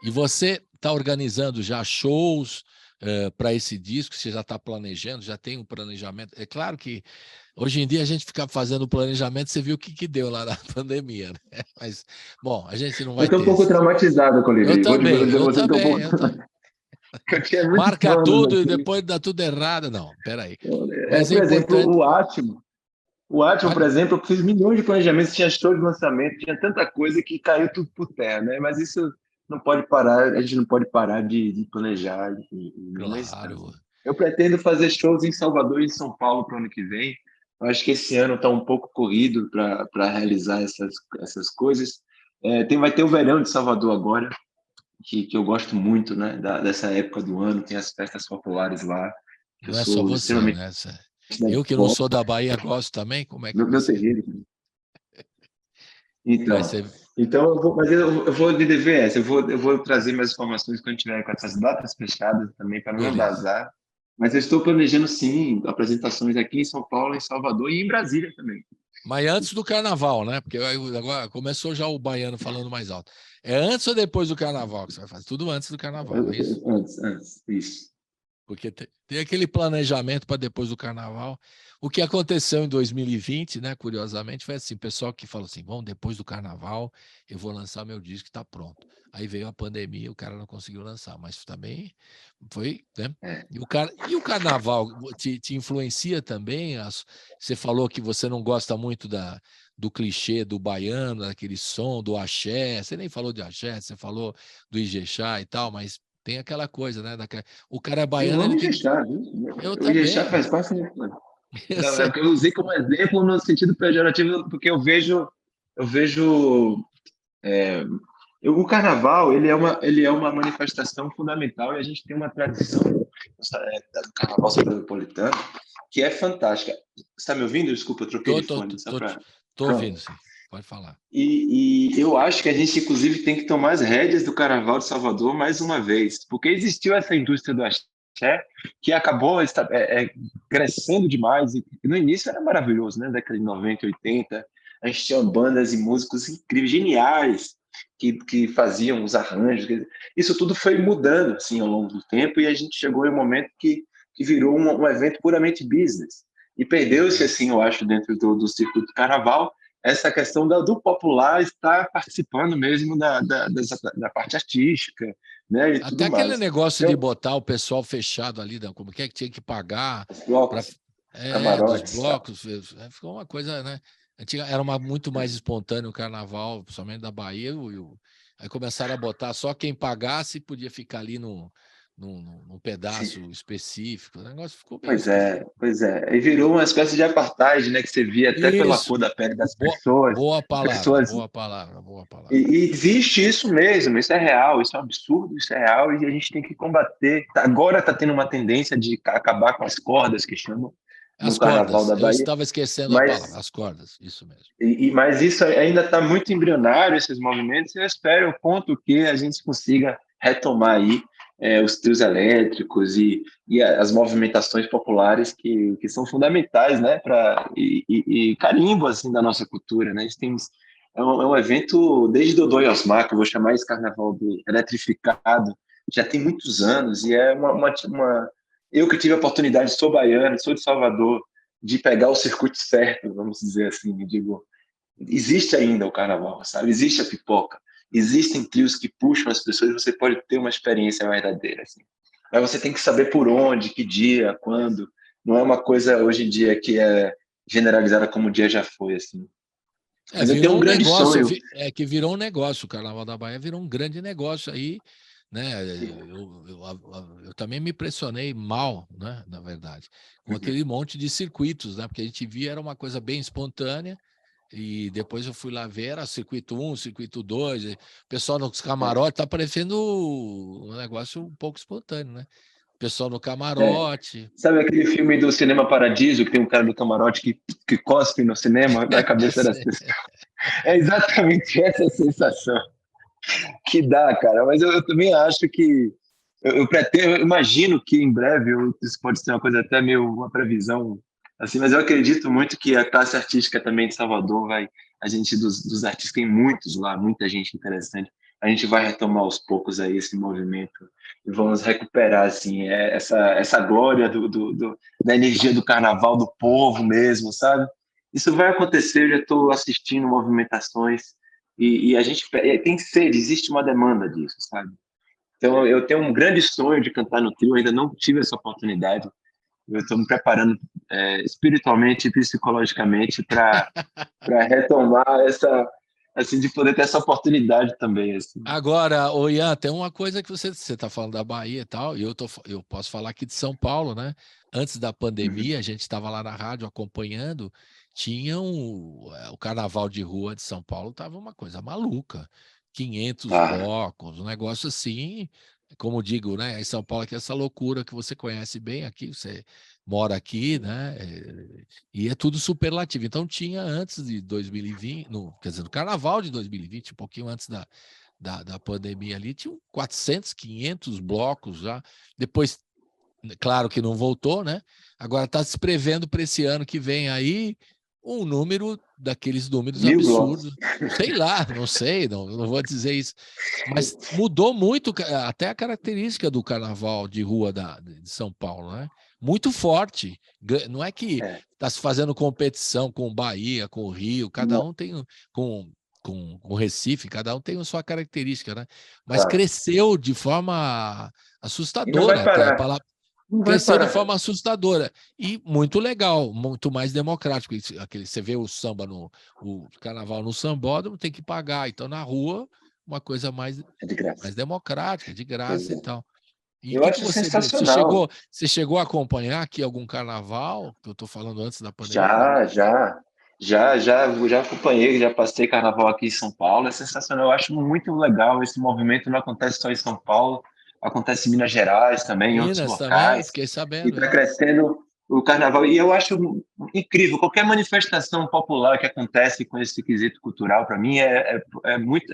E você está organizando já shows para esse disco? Você já está planejando? Já tem um planejamento? É claro que hoje em dia a gente fica fazendo planejamento, você viu o que deu lá na pandemia, né? Mas, bom, a gente não vai ter... Eu estou um pouco traumatizado, Colibri. Eu também. Marca tudo e depois dá tudo errado. Não, peraí. Mas por exemplo, o Atmo, por exemplo, eu fiz milhões de planejamentos, tinha show de lançamento, tinha tanta coisa que caiu tudo por terra, né? Mas isso não pode parar, a gente não pode parar de planejar. Claro. Eu pretendo fazer shows em Salvador e em São Paulo para o ano que vem. Eu acho que esse ano está um pouco corrido para realizar essas coisas. Vai ter o Verão de Salvador agora, que eu gosto muito, né? Dessa época do ano, tem as festas populares lá. Não é só você, né? Eu que não sou da Bahia gosto também, como é que... Meu terreiro. Então eu vou de DVS, eu vou trazer mais informações quando tiver com essas datas fechadas também, para não vazar. Mas eu estou planejando, sim, apresentações aqui em São Paulo, em Salvador e em Brasília também. Mas antes do carnaval, né? Porque agora começou já o baiano falando mais alto. É antes ou depois do carnaval que você vai fazer? Tudo antes do carnaval, é isso? Antes, isso. Porque tem aquele planejamento para depois do carnaval. O que aconteceu em 2020, né, curiosamente, foi assim, o pessoal que falou assim, bom, depois do carnaval eu vou lançar meu disco que está pronto. Aí veio a pandemia, o cara não conseguiu lançar, mas também foi, né? E o carnaval te influencia também? Você falou que você não gosta muito do clichê do baiano, daquele som, do axé. Você nem falou de axé, você falou do Ijexá e tal, mas tem aquela coisa, né? O cara é Eu baiano, amo ele o tem que... Ijexá, viu? Eu O Ijexá também. faz parte. Eu Não, sei. eu usei como exemplo no sentido pejorativo, porque eu vejo o carnaval ele é uma manifestação fundamental e a gente tem uma tradição do carnaval soteropolitano que é fantástica. Você está me ouvindo? Desculpa, eu troquei Tô, de tô, fone tô, só tô, para. tô ouvindo, sim. Pode falar. E eu acho que a gente, inclusive, tem que tomar as rédeas do Carnaval de Salvador mais uma vez, porque existiu essa indústria do axé que acabou crescendo demais. E no início era maravilhoso, né? Década de 90, 80, a gente tinha bandas e músicos incríveis, geniais, que faziam os arranjos. Isso tudo foi mudando assim, ao longo do tempo e a gente chegou em um momento que virou um evento puramente business. E perdeu-se, assim, eu acho, dentro do circuito do Carnaval, essa questão do popular estar participando mesmo da parte artística, né, e Até tudo aquele mais. negócio de Então, botar o pessoal fechado ali, como que tinha que pagar os para blocos, dos camarotes, tá? blocos, ficou uma coisa, né? Era muito mais espontâneo o carnaval, principalmente da Bahia. Aí começaram a botar só quem pagasse podia ficar ali num pedaço Sim. específico. O negócio ficou meio Pois esquisito. é, pois é. E virou uma espécie de apartheid, né, que você via até pela Isso. cor da pele das pessoas. Boa palavra, Pessoas boa palavra, boa palavra. e existe isso mesmo, isso é real, isso é um absurdo, isso é real e a gente tem que combater. Agora está tendo uma tendência de acabar com as cordas, que chamam, no As Carnaval cordas, da eu Bahia, estava esquecendo a palavra, mas, as cordas, isso mesmo. mas isso ainda está muito embrionário, esses movimentos, e eu espero o ponto que a gente consiga retomar aí os trios elétricos e as movimentações populares que são fundamentais, né, e carimbo assim, da nossa cultura. Né? A gente tem é um evento desde Dodô e Osmar, que eu vou chamar esse carnaval de eletrificado, já tem muitos anos, e é eu que tive a oportunidade, sou baiano, sou de Salvador, de pegar o circuito certo, vamos dizer assim, digo, existe ainda o carnaval, sabe? Existe a pipoca, existem trios que puxam as pessoas, você pode ter uma experiência verdadeira, assim. Mas você tem que saber por onde, que dia, quando. Não é uma coisa hoje em dia que é generalizada como o dia já foi, assim. Mas eu tenho Virou um um grande negócio, sonho. que virou um negócio, o Carnaval da Bahia virou um grande negócio aí, né? Eu também me impressionei mal, né? Na verdade, com aquele monte de circuitos, né? Porque a gente via era uma coisa bem espontânea e depois eu fui lá ver, era circuito 1, circuito 2, o pessoal nos camarotes tá parecendo um negócio um pouco espontâneo, né? O pessoal no É. camarote. Sabe aquele filme do Cinema Paradiso, que tem um cara do camarote que cospe no cinema, na cabeça das pessoas? É exatamente essa sensação que dá, cara. Mas eu também acho que eu imagino que em breve, isso pode ser uma coisa até meio uma previsão, assim, mas eu acredito muito que a classe artística também de Salvador a gente dos artistas tem muitos lá, muita gente interessante. A gente vai retomar aos poucos aí esse movimento e vamos recuperar assim essa glória da energia do carnaval do povo mesmo, sabe? Isso vai acontecer. Eu já estou assistindo movimentações e a gente tem sede, existe uma demanda disso, sabe? Então, eu tenho um grande sonho de cantar no trio, ainda não tive essa oportunidade. Eu estou me preparando espiritualmente e psicologicamente para retomar assim, de poder ter essa oportunidade também. Assim. Agora, Ian, tem uma coisa que você está falando da Bahia e tal, e eu posso falar aqui de São Paulo, né? Antes da pandemia, a gente estava lá na rádio acompanhando, tinha o Carnaval de Rua de São Paulo, estava uma coisa maluca. 500 blocos, um negócio assim, como digo, né? Em São Paulo aqui essa loucura que você conhece bem aqui, você mora aqui, né? E é tudo superlativo. Então tinha antes de 2020, quer dizer, no Carnaval de 2020, um pouquinho antes da pandemia ali, tinha 400, 500 blocos já. Depois, claro que não voltou, né? Agora está se prevendo para esse ano que vem aí um número daqueles números 1000 absurdos. blocos. Sei lá, não sei, não vou dizer isso. Mas mudou muito até a característica do carnaval de rua de São Paulo, né? Muito forte. Não é que está se fazendo competição com Bahia, com o Rio, cada um tem com Recife, cada um tem a sua característica, né? Mas Claro. cresceu de forma E não vai assustadora, até a parar. palavra. Não vai Cresceu de parar. forma assustadora e muito legal, muito mais democrático. Você vê o samba o carnaval no sambódromo, tem que pagar. Então, na rua, uma coisa mais É de graça. democrática, de graça e tal. E o Eu que acho você viu? sensacional. Você chegou a acompanhar aqui algum carnaval? Que eu estou falando antes da pandemia, não? Já acompanhei, já passei carnaval aqui em São Paulo, é sensacional. Eu acho muito legal esse movimento, não acontece só em São Paulo, acontece em Minas Gerais também, em outros Minas também, locais, fiquei e sabendo. está crescendo o carnaval. E eu acho incrível, qualquer manifestação popular que acontece com esse quesito cultural, para mim, é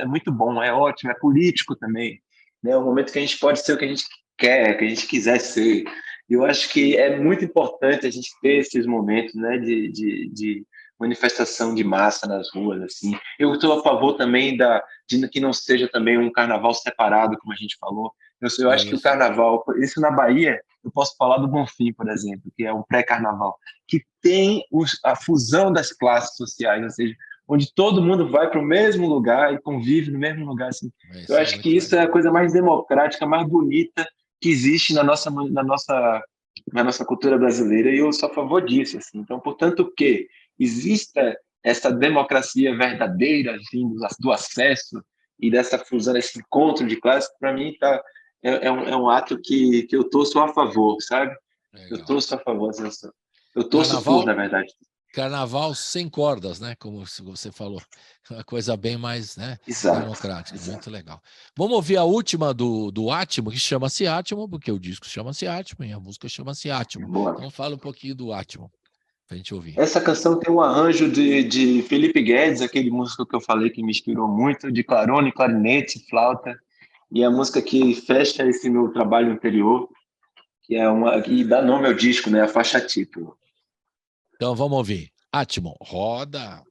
muito bom, é ótimo, é político também. Né? É um momento que a gente pode ser o que a gente quer, que a gente quiser ser. E eu acho que é muito importante a gente ter esses momentos, né, de manifestação de massa nas ruas, assim. Eu estou a favor também de que não seja também um carnaval separado, como a gente falou. Eu acho que o Isso. carnaval, isso na Bahia, eu posso falar do Bonfim, por exemplo, que é o pré-carnaval, que tem a fusão das classes sociais, ou seja, onde todo mundo vai para o mesmo lugar e convive no mesmo lugar. Assim. Eu Isso é acho muito que isso é legal. a coisa mais democrática, mais bonita que existe na nossa cultura brasileira, e eu sou a favor disso. Assim. Então, portanto, que exista essa democracia verdadeira, assim, do acesso e dessa fusão, esse encontro de classes, para mim é um ato que eu torço a favor, sabe? Eu Legal. torço a favor. Eu torço por, na verdade. Carnaval sem cordas, né? Como você falou. Uma coisa bem mais, né, Exato. democrática. Muito legal. Vamos ouvir a última do Átimo, que chama-se Átimo, porque o disco chama-se Átimo e a música chama-se Átimo. Boa. Então fala um pouquinho do Átimo, pra gente ouvir. Essa canção tem um arranjo de Felipe Guedes, aquele músico que eu falei que me inspirou muito, de clarone, clarinete, flauta, e a música que fecha esse meu trabalho anterior, que dá nome ao disco, né? A faixa título. Então vamos ouvir. Átimo, roda.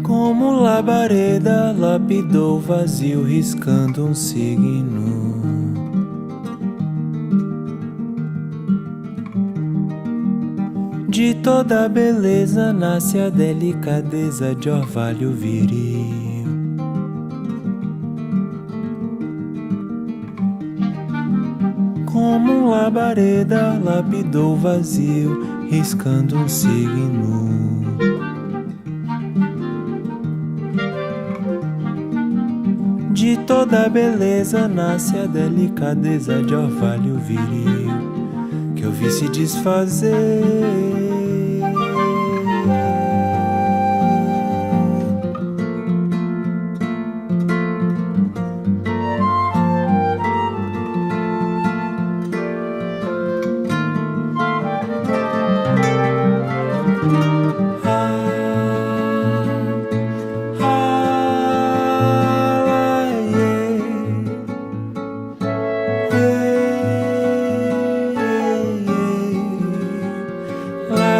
Como labareda lapidou o vazio, riscando um signo. De toda a beleza nasce a delicadeza de orvalho viril. Como um labareda lapidou o vazio, riscando um signo. De toda a beleza nasce a delicadeza de orvalho viril que eu vi se desfazer. La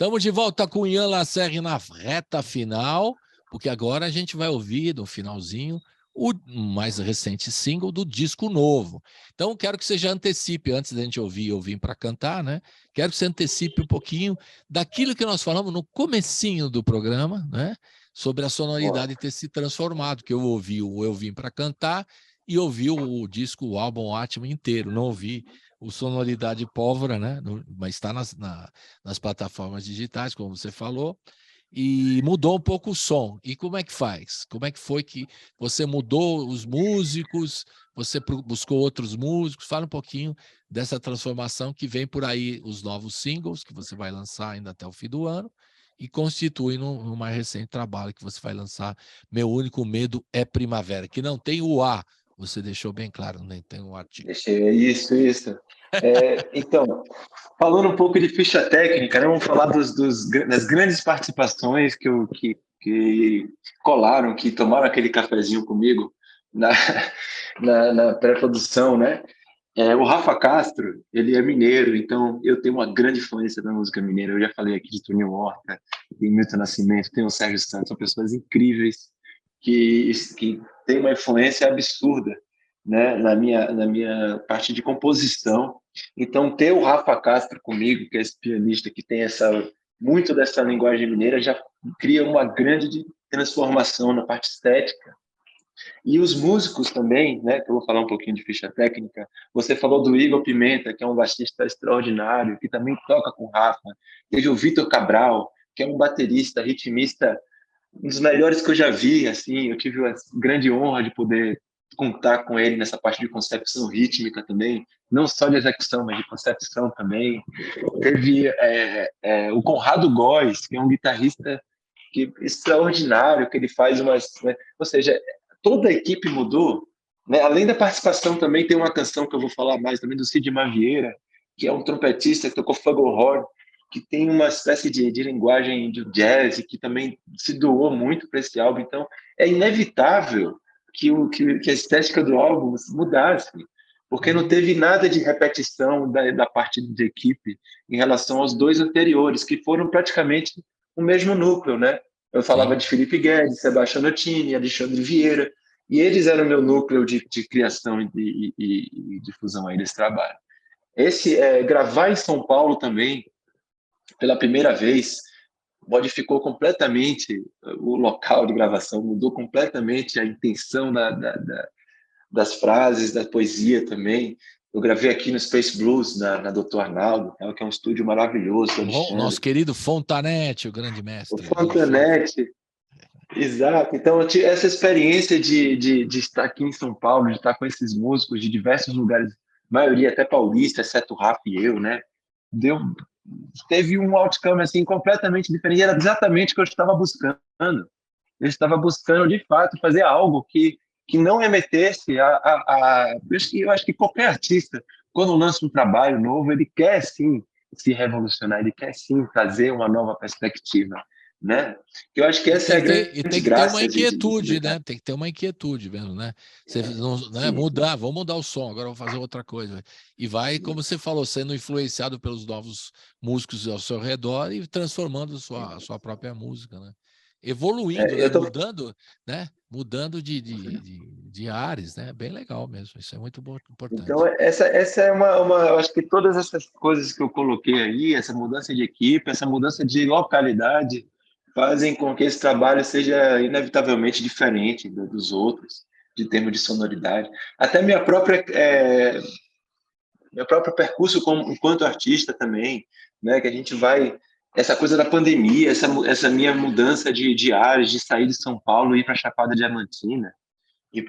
Estamos de volta com o Ian Lacerre na reta final, porque agora a gente vai ouvir, no finalzinho, o mais recente single do disco novo. Então, quero que você já antecipe, antes da gente ouvir Eu Vim Pra Cantar, né? Quero que você antecipe um pouquinho daquilo que nós falamos no comecinho do programa, né? Sobre a sonoridade ter se transformado, que eu ouvi o Eu Vim Pra Cantar e ouvi o disco, o álbum Atman inteiro, não ouvi o Sonoridade Pólvora, né? Mas está nas plataformas digitais, como você falou, e mudou um pouco o som. E como é que faz? Como é que foi que você mudou os músicos, você buscou outros músicos? Fala um pouquinho dessa transformação que vem por aí, os novos singles que você vai lançar ainda até o fim do ano, e constitui no mais recente trabalho que você vai lançar, Meu Único Medo é Primavera, que não tem o A, você deixou bem claro, nem tem o artigo. Isso. Então, falando um pouco de ficha técnica, né, vamos falar das grandes participações que colaram, que tomaram aquele cafezinho comigo na pré-produção, né? O Rafa Castro, ele é mineiro, então eu tenho uma grande influência da música mineira. Eu já falei aqui de Toninho Horta, tem Milton Nascimento, tem o Sérgio Santos, são pessoas incríveis que têm uma influência absurda, né, na minha parte de composição. Então, ter o Rafa Castro comigo, que é esse pianista que tem muito dessa linguagem mineira, já cria uma grande transformação na parte estética. E os músicos também, né, que eu vou falar um pouquinho de ficha técnica, você falou do Igor Pimenta, que é um baixista extraordinário, que também toca com o Rafa. Teve o Vitor Cabral, que é um baterista, ritmista, um dos melhores que eu já vi, assim, eu tive a grande honra de poder contar com ele nessa parte de concepção rítmica também, não só de execução, mas de concepção também. Teve o Conrado Góes, que é um guitarrista extraordinário, que ele faz né? Ou seja, toda a equipe mudou, né? Além da participação também tem uma canção que eu vou falar mais também do Cid Mavieira, que é um trompetista que tocou flugelhorn, que tem uma espécie de linguagem de jazz, que também se doou muito para esse álbum. Então, é inevitável que a estética do álbum mudasse, porque não teve nada de repetição da parte de equipe em relação aos dois anteriores, que foram praticamente o mesmo núcleo, né? Eu falava de Felipe Guedes, Sebastião Notini, Alexandre Vieira, e eles eram o meu núcleo de criação e difusão aí desse trabalho. Gravar em São Paulo também, pela primeira vez, modificou completamente o local de gravação, mudou completamente a intenção das frases, da poesia também. Eu gravei aqui no Space Blues, na Dr. Arnaldo, que é um estúdio maravilhoso. Nosso querido Fontanete, o grande mestre. O Fontanete, exato. Então, eu tive essa experiência de estar aqui em São Paulo, de estar com esses músicos de diversos lugares, maioria até paulista, exceto o Rafa e eu, né? Teve um outcome assim, completamente diferente. Era exatamente o que eu estava buscando. Eu estava buscando, de fato, fazer algo que não remetesse eu acho que qualquer artista, quando lança um trabalho novo, ele quer, sim, se revolucionar, ele quer, sim, trazer uma nova perspectiva, né? Eu acho que essa é a grande tem que ter uma inquietude, né? Tem que ter uma inquietude mesmo, né? Você não, né? Vamos mudar o som, agora vou fazer outra coisa. E vai, como você falou, sendo influenciado pelos novos músicos ao seu redor e transformando a sua própria música, né? Evoluindo, né? Mudando de ares, né? Bem legal mesmo, isso é muito importante. Então, essa é eu acho que todas essas coisas que eu coloquei aí, essa mudança de equipe, essa mudança de localidade, fazem com que esse trabalho seja inevitavelmente diferente dos outros, de termos de sonoridade. Até meu próprio percurso enquanto artista também, né? Que a gente vai... Essa coisa da pandemia, essa minha mudança de áreas, de sair de São Paulo e ir para a Chapada Diamantina, e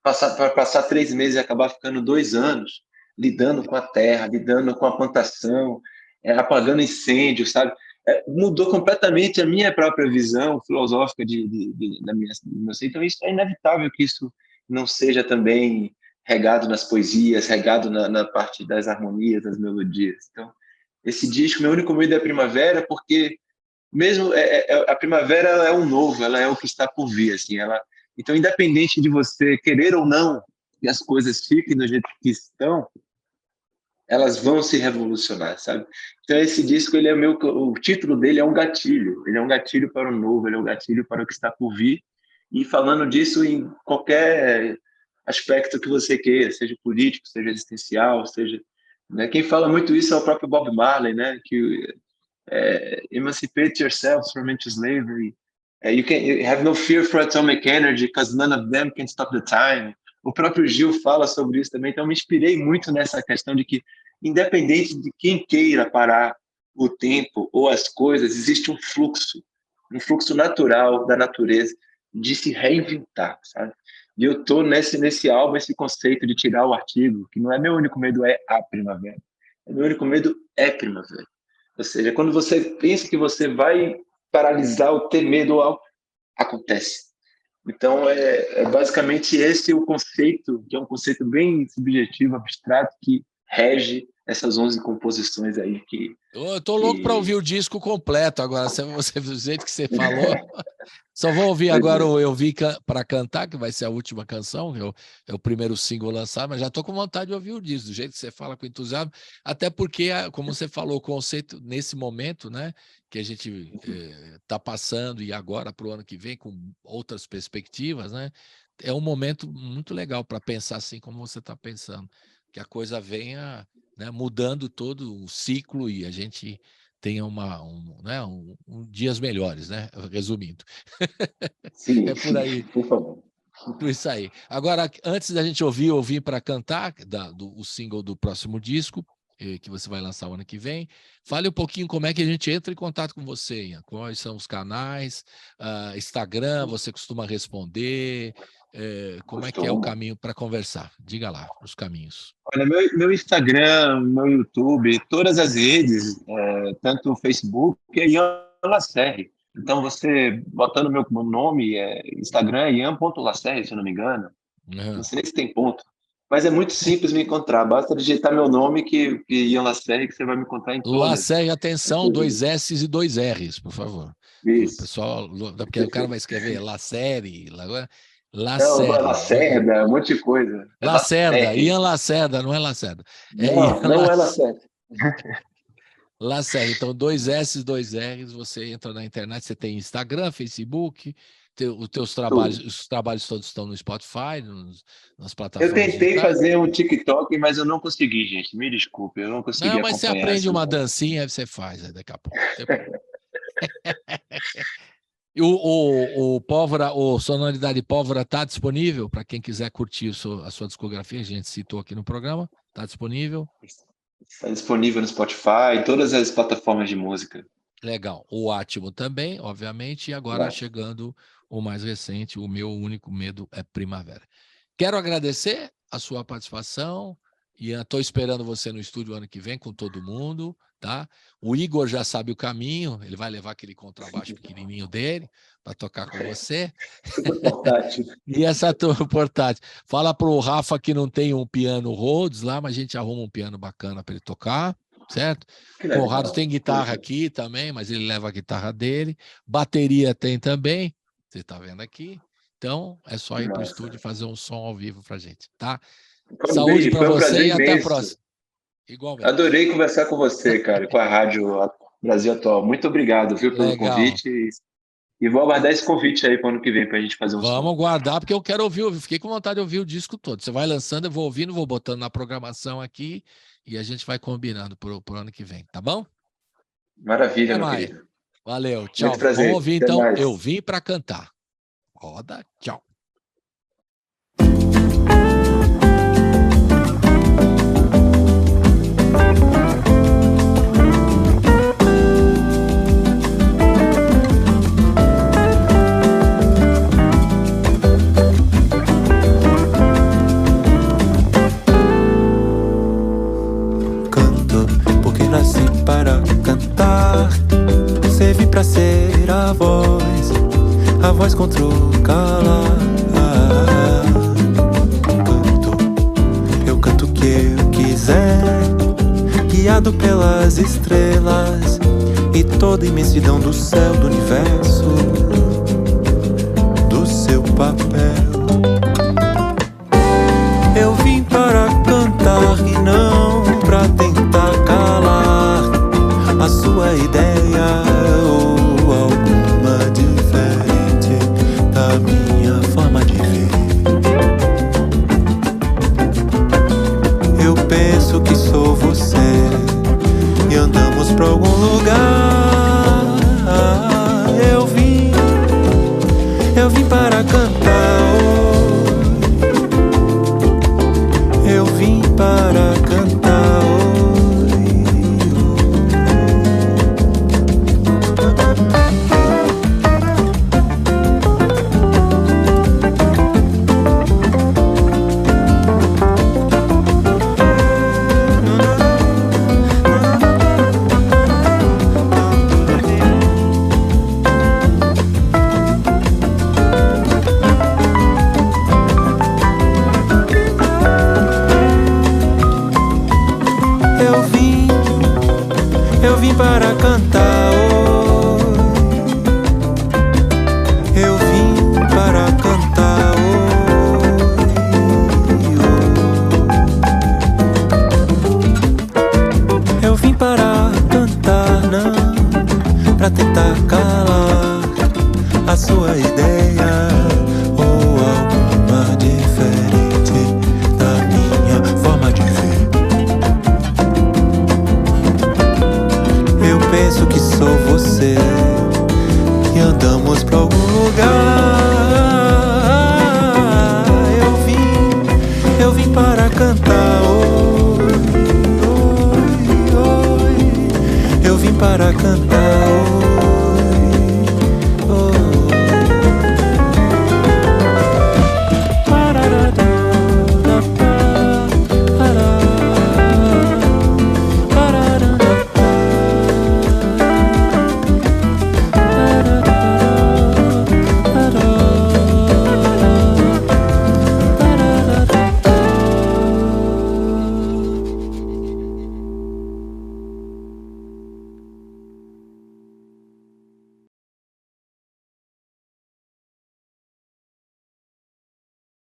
passar 3 meses e acabar ficando 2 anos, lidando com a terra, lidando com a plantação, apagando incêndios, sabe? Mudou completamente a minha própria visão filosófica da minha... Então, isso é inevitável que isso não seja também regado nas poesias, regado na parte das harmonias, das melodias. Então, esse disco, Meu Único Medo é Primavera, porque mesmo a primavera ela é o novo, ela é o que está por vir, assim, então, independente de você querer ou não que as coisas fiquem do jeito que estão, elas vão se revolucionar, sabe? Então esse disco, ele é o título dele é um gatilho. Ele é um gatilho para o novo, ele é um gatilho para o que está por vir. E falando disso em qualquer aspecto que você queira, seja político, seja existencial, seja, né? Quem fala muito isso é o próprio Bob Marley, né? Que emancipate yourselves from into slavery. You have no fear for atomic energy, because none of them can stop the time. O próprio Gil fala sobre isso também, então me inspirei muito nessa questão de que, independente de quem queira parar o tempo ou as coisas, existe um fluxo natural da natureza de se reinventar, sabe? E eu estou nesse álbum, esse conceito de tirar o artigo, que não é meu único medo, é a primavera. Meu único medo é primavera. Ou seja, quando você pensa que você vai paralisar ou ter medo, algo acontece. Então, é basicamente esse o conceito, que é um conceito bem subjetivo, abstrato, que rege essas 11 composições aí. Eu tô louco para ouvir o disco completo agora, do jeito que você falou. Só vou ouvir agora o Eu Vi Para Cantar, que vai ser a última canção, é o primeiro single lançado, mas já tô com vontade de ouvir o disco, do jeito que você fala com entusiasmo, até porque, como você falou, o conceito nesse momento, né, que a gente está passando e agora para o ano que vem, com outras perspectivas, né, é um momento muito legal para pensar assim como você está pensando, que a coisa venha, né, mudando todo o ciclo e a gente tenha dias melhores, né? Resumindo. Sim, é por aí. Por favor. Tudo isso aí. Agora, antes da gente ouvir para cantar, o single do próximo disco, que você vai lançar o ano que vem, fale um pouquinho como é que a gente entra em contato com você, Ian. Quais são os canais, Instagram, você costuma responder, como é que é o caminho para conversar? Diga lá, os caminhos. Olha, meu Instagram, meu YouTube, todas as redes, tanto o Facebook, é Ian Lacerre. Então, você, botando meu nome, Instagram é ian.lacerre, se eu não me engano. Uhum. Não sei nem se tem ponto. Mas é muito simples me encontrar. Basta digitar meu nome, que Ian Lacerre, que você vai me encontrar em todas. Lacerre, atenção, 2 S e 2 R's, por favor. Isso. O pessoal, porque o cara vai escrever Lacerre, Lacerda, um monte de coisa. Lacerda, Ian Lacerda, não é Lacerda. Não é Lacerda. Lacerda, então 2 S, 2 R's, você entra na internet, você tem Instagram, Facebook, os teus trabalhos, os trabalhos todos estão no Spotify, nas plataformas. Eu tentei fazer um TikTok, mas eu não consegui, gente. Me desculpe, eu não consegui acompanhar. Não, mas você aprende uma dancinha, aí você faz daqui a pouco. E o Pólvora, o Sonoridade Pólvora está disponível para quem quiser curtir a sua discografia, a gente citou aqui no programa, está disponível? Está disponível no Spotify, todas as plataformas de música. Legal. O Átimo também, obviamente, e agora chegando o mais recente, O Meu Único Medo é Primavera. Quero agradecer a sua participação e estou esperando você no estúdio ano que vem com todo mundo, tá? O Igor já sabe o caminho, ele vai levar aquele contrabaixo pequenininho dele para tocar com você. Portátil. E essa torre portátil. Fala pro Rafa que não tem um piano Rhodes lá, mas a gente arruma um piano bacana para ele tocar, certo? O Conrado tem guitarra aqui também, mas ele leva a guitarra dele. Bateria tem também, você está vendo aqui. Então, é só ir para o estúdio e fazer um som ao vivo para a gente, tá? Saúde para você e até a próxima. Igualmente. Adorei conversar com você, cara, com a Rádio Brasil Atual. Muito obrigado, viu, pelo convite. E vou aguardar esse convite aí para o ano que vem para a gente fazer um som. Vamos guardar, porque eu quero ouvir. Eu fiquei com vontade de ouvir o disco todo. Você vai lançando, eu vou ouvindo, vou botando na programação aqui e a gente vai combinando pro ano que vem, tá bom? Maravilha, meu querido. Valeu, tchau. Vamos ouvir, então, Eu Vim Para Cantar. Roda, tchau. Canto porque nasci para cantar, servi para ser a voz contra o calar. Eu canto o que eu quiser, guiado pelas estrelas e toda a imensidão do céu, do universo, do seu papel. Eu vim para cantar e não para ideia ou alguma diferente da minha forma de ver. Eu penso que sou você e andamos pra algum lugar. Eu vim para cantar. Eu vim para cantar. Eu vim para cantar. Eu vim para cantar. Eu vim para cantar, não pra tentar calar a sua ideia ou alguma diferente da minha forma de ver. Eu penso que sou você e andamos pra algum lugar. Eu vim para cantar. Eu vim para cantar.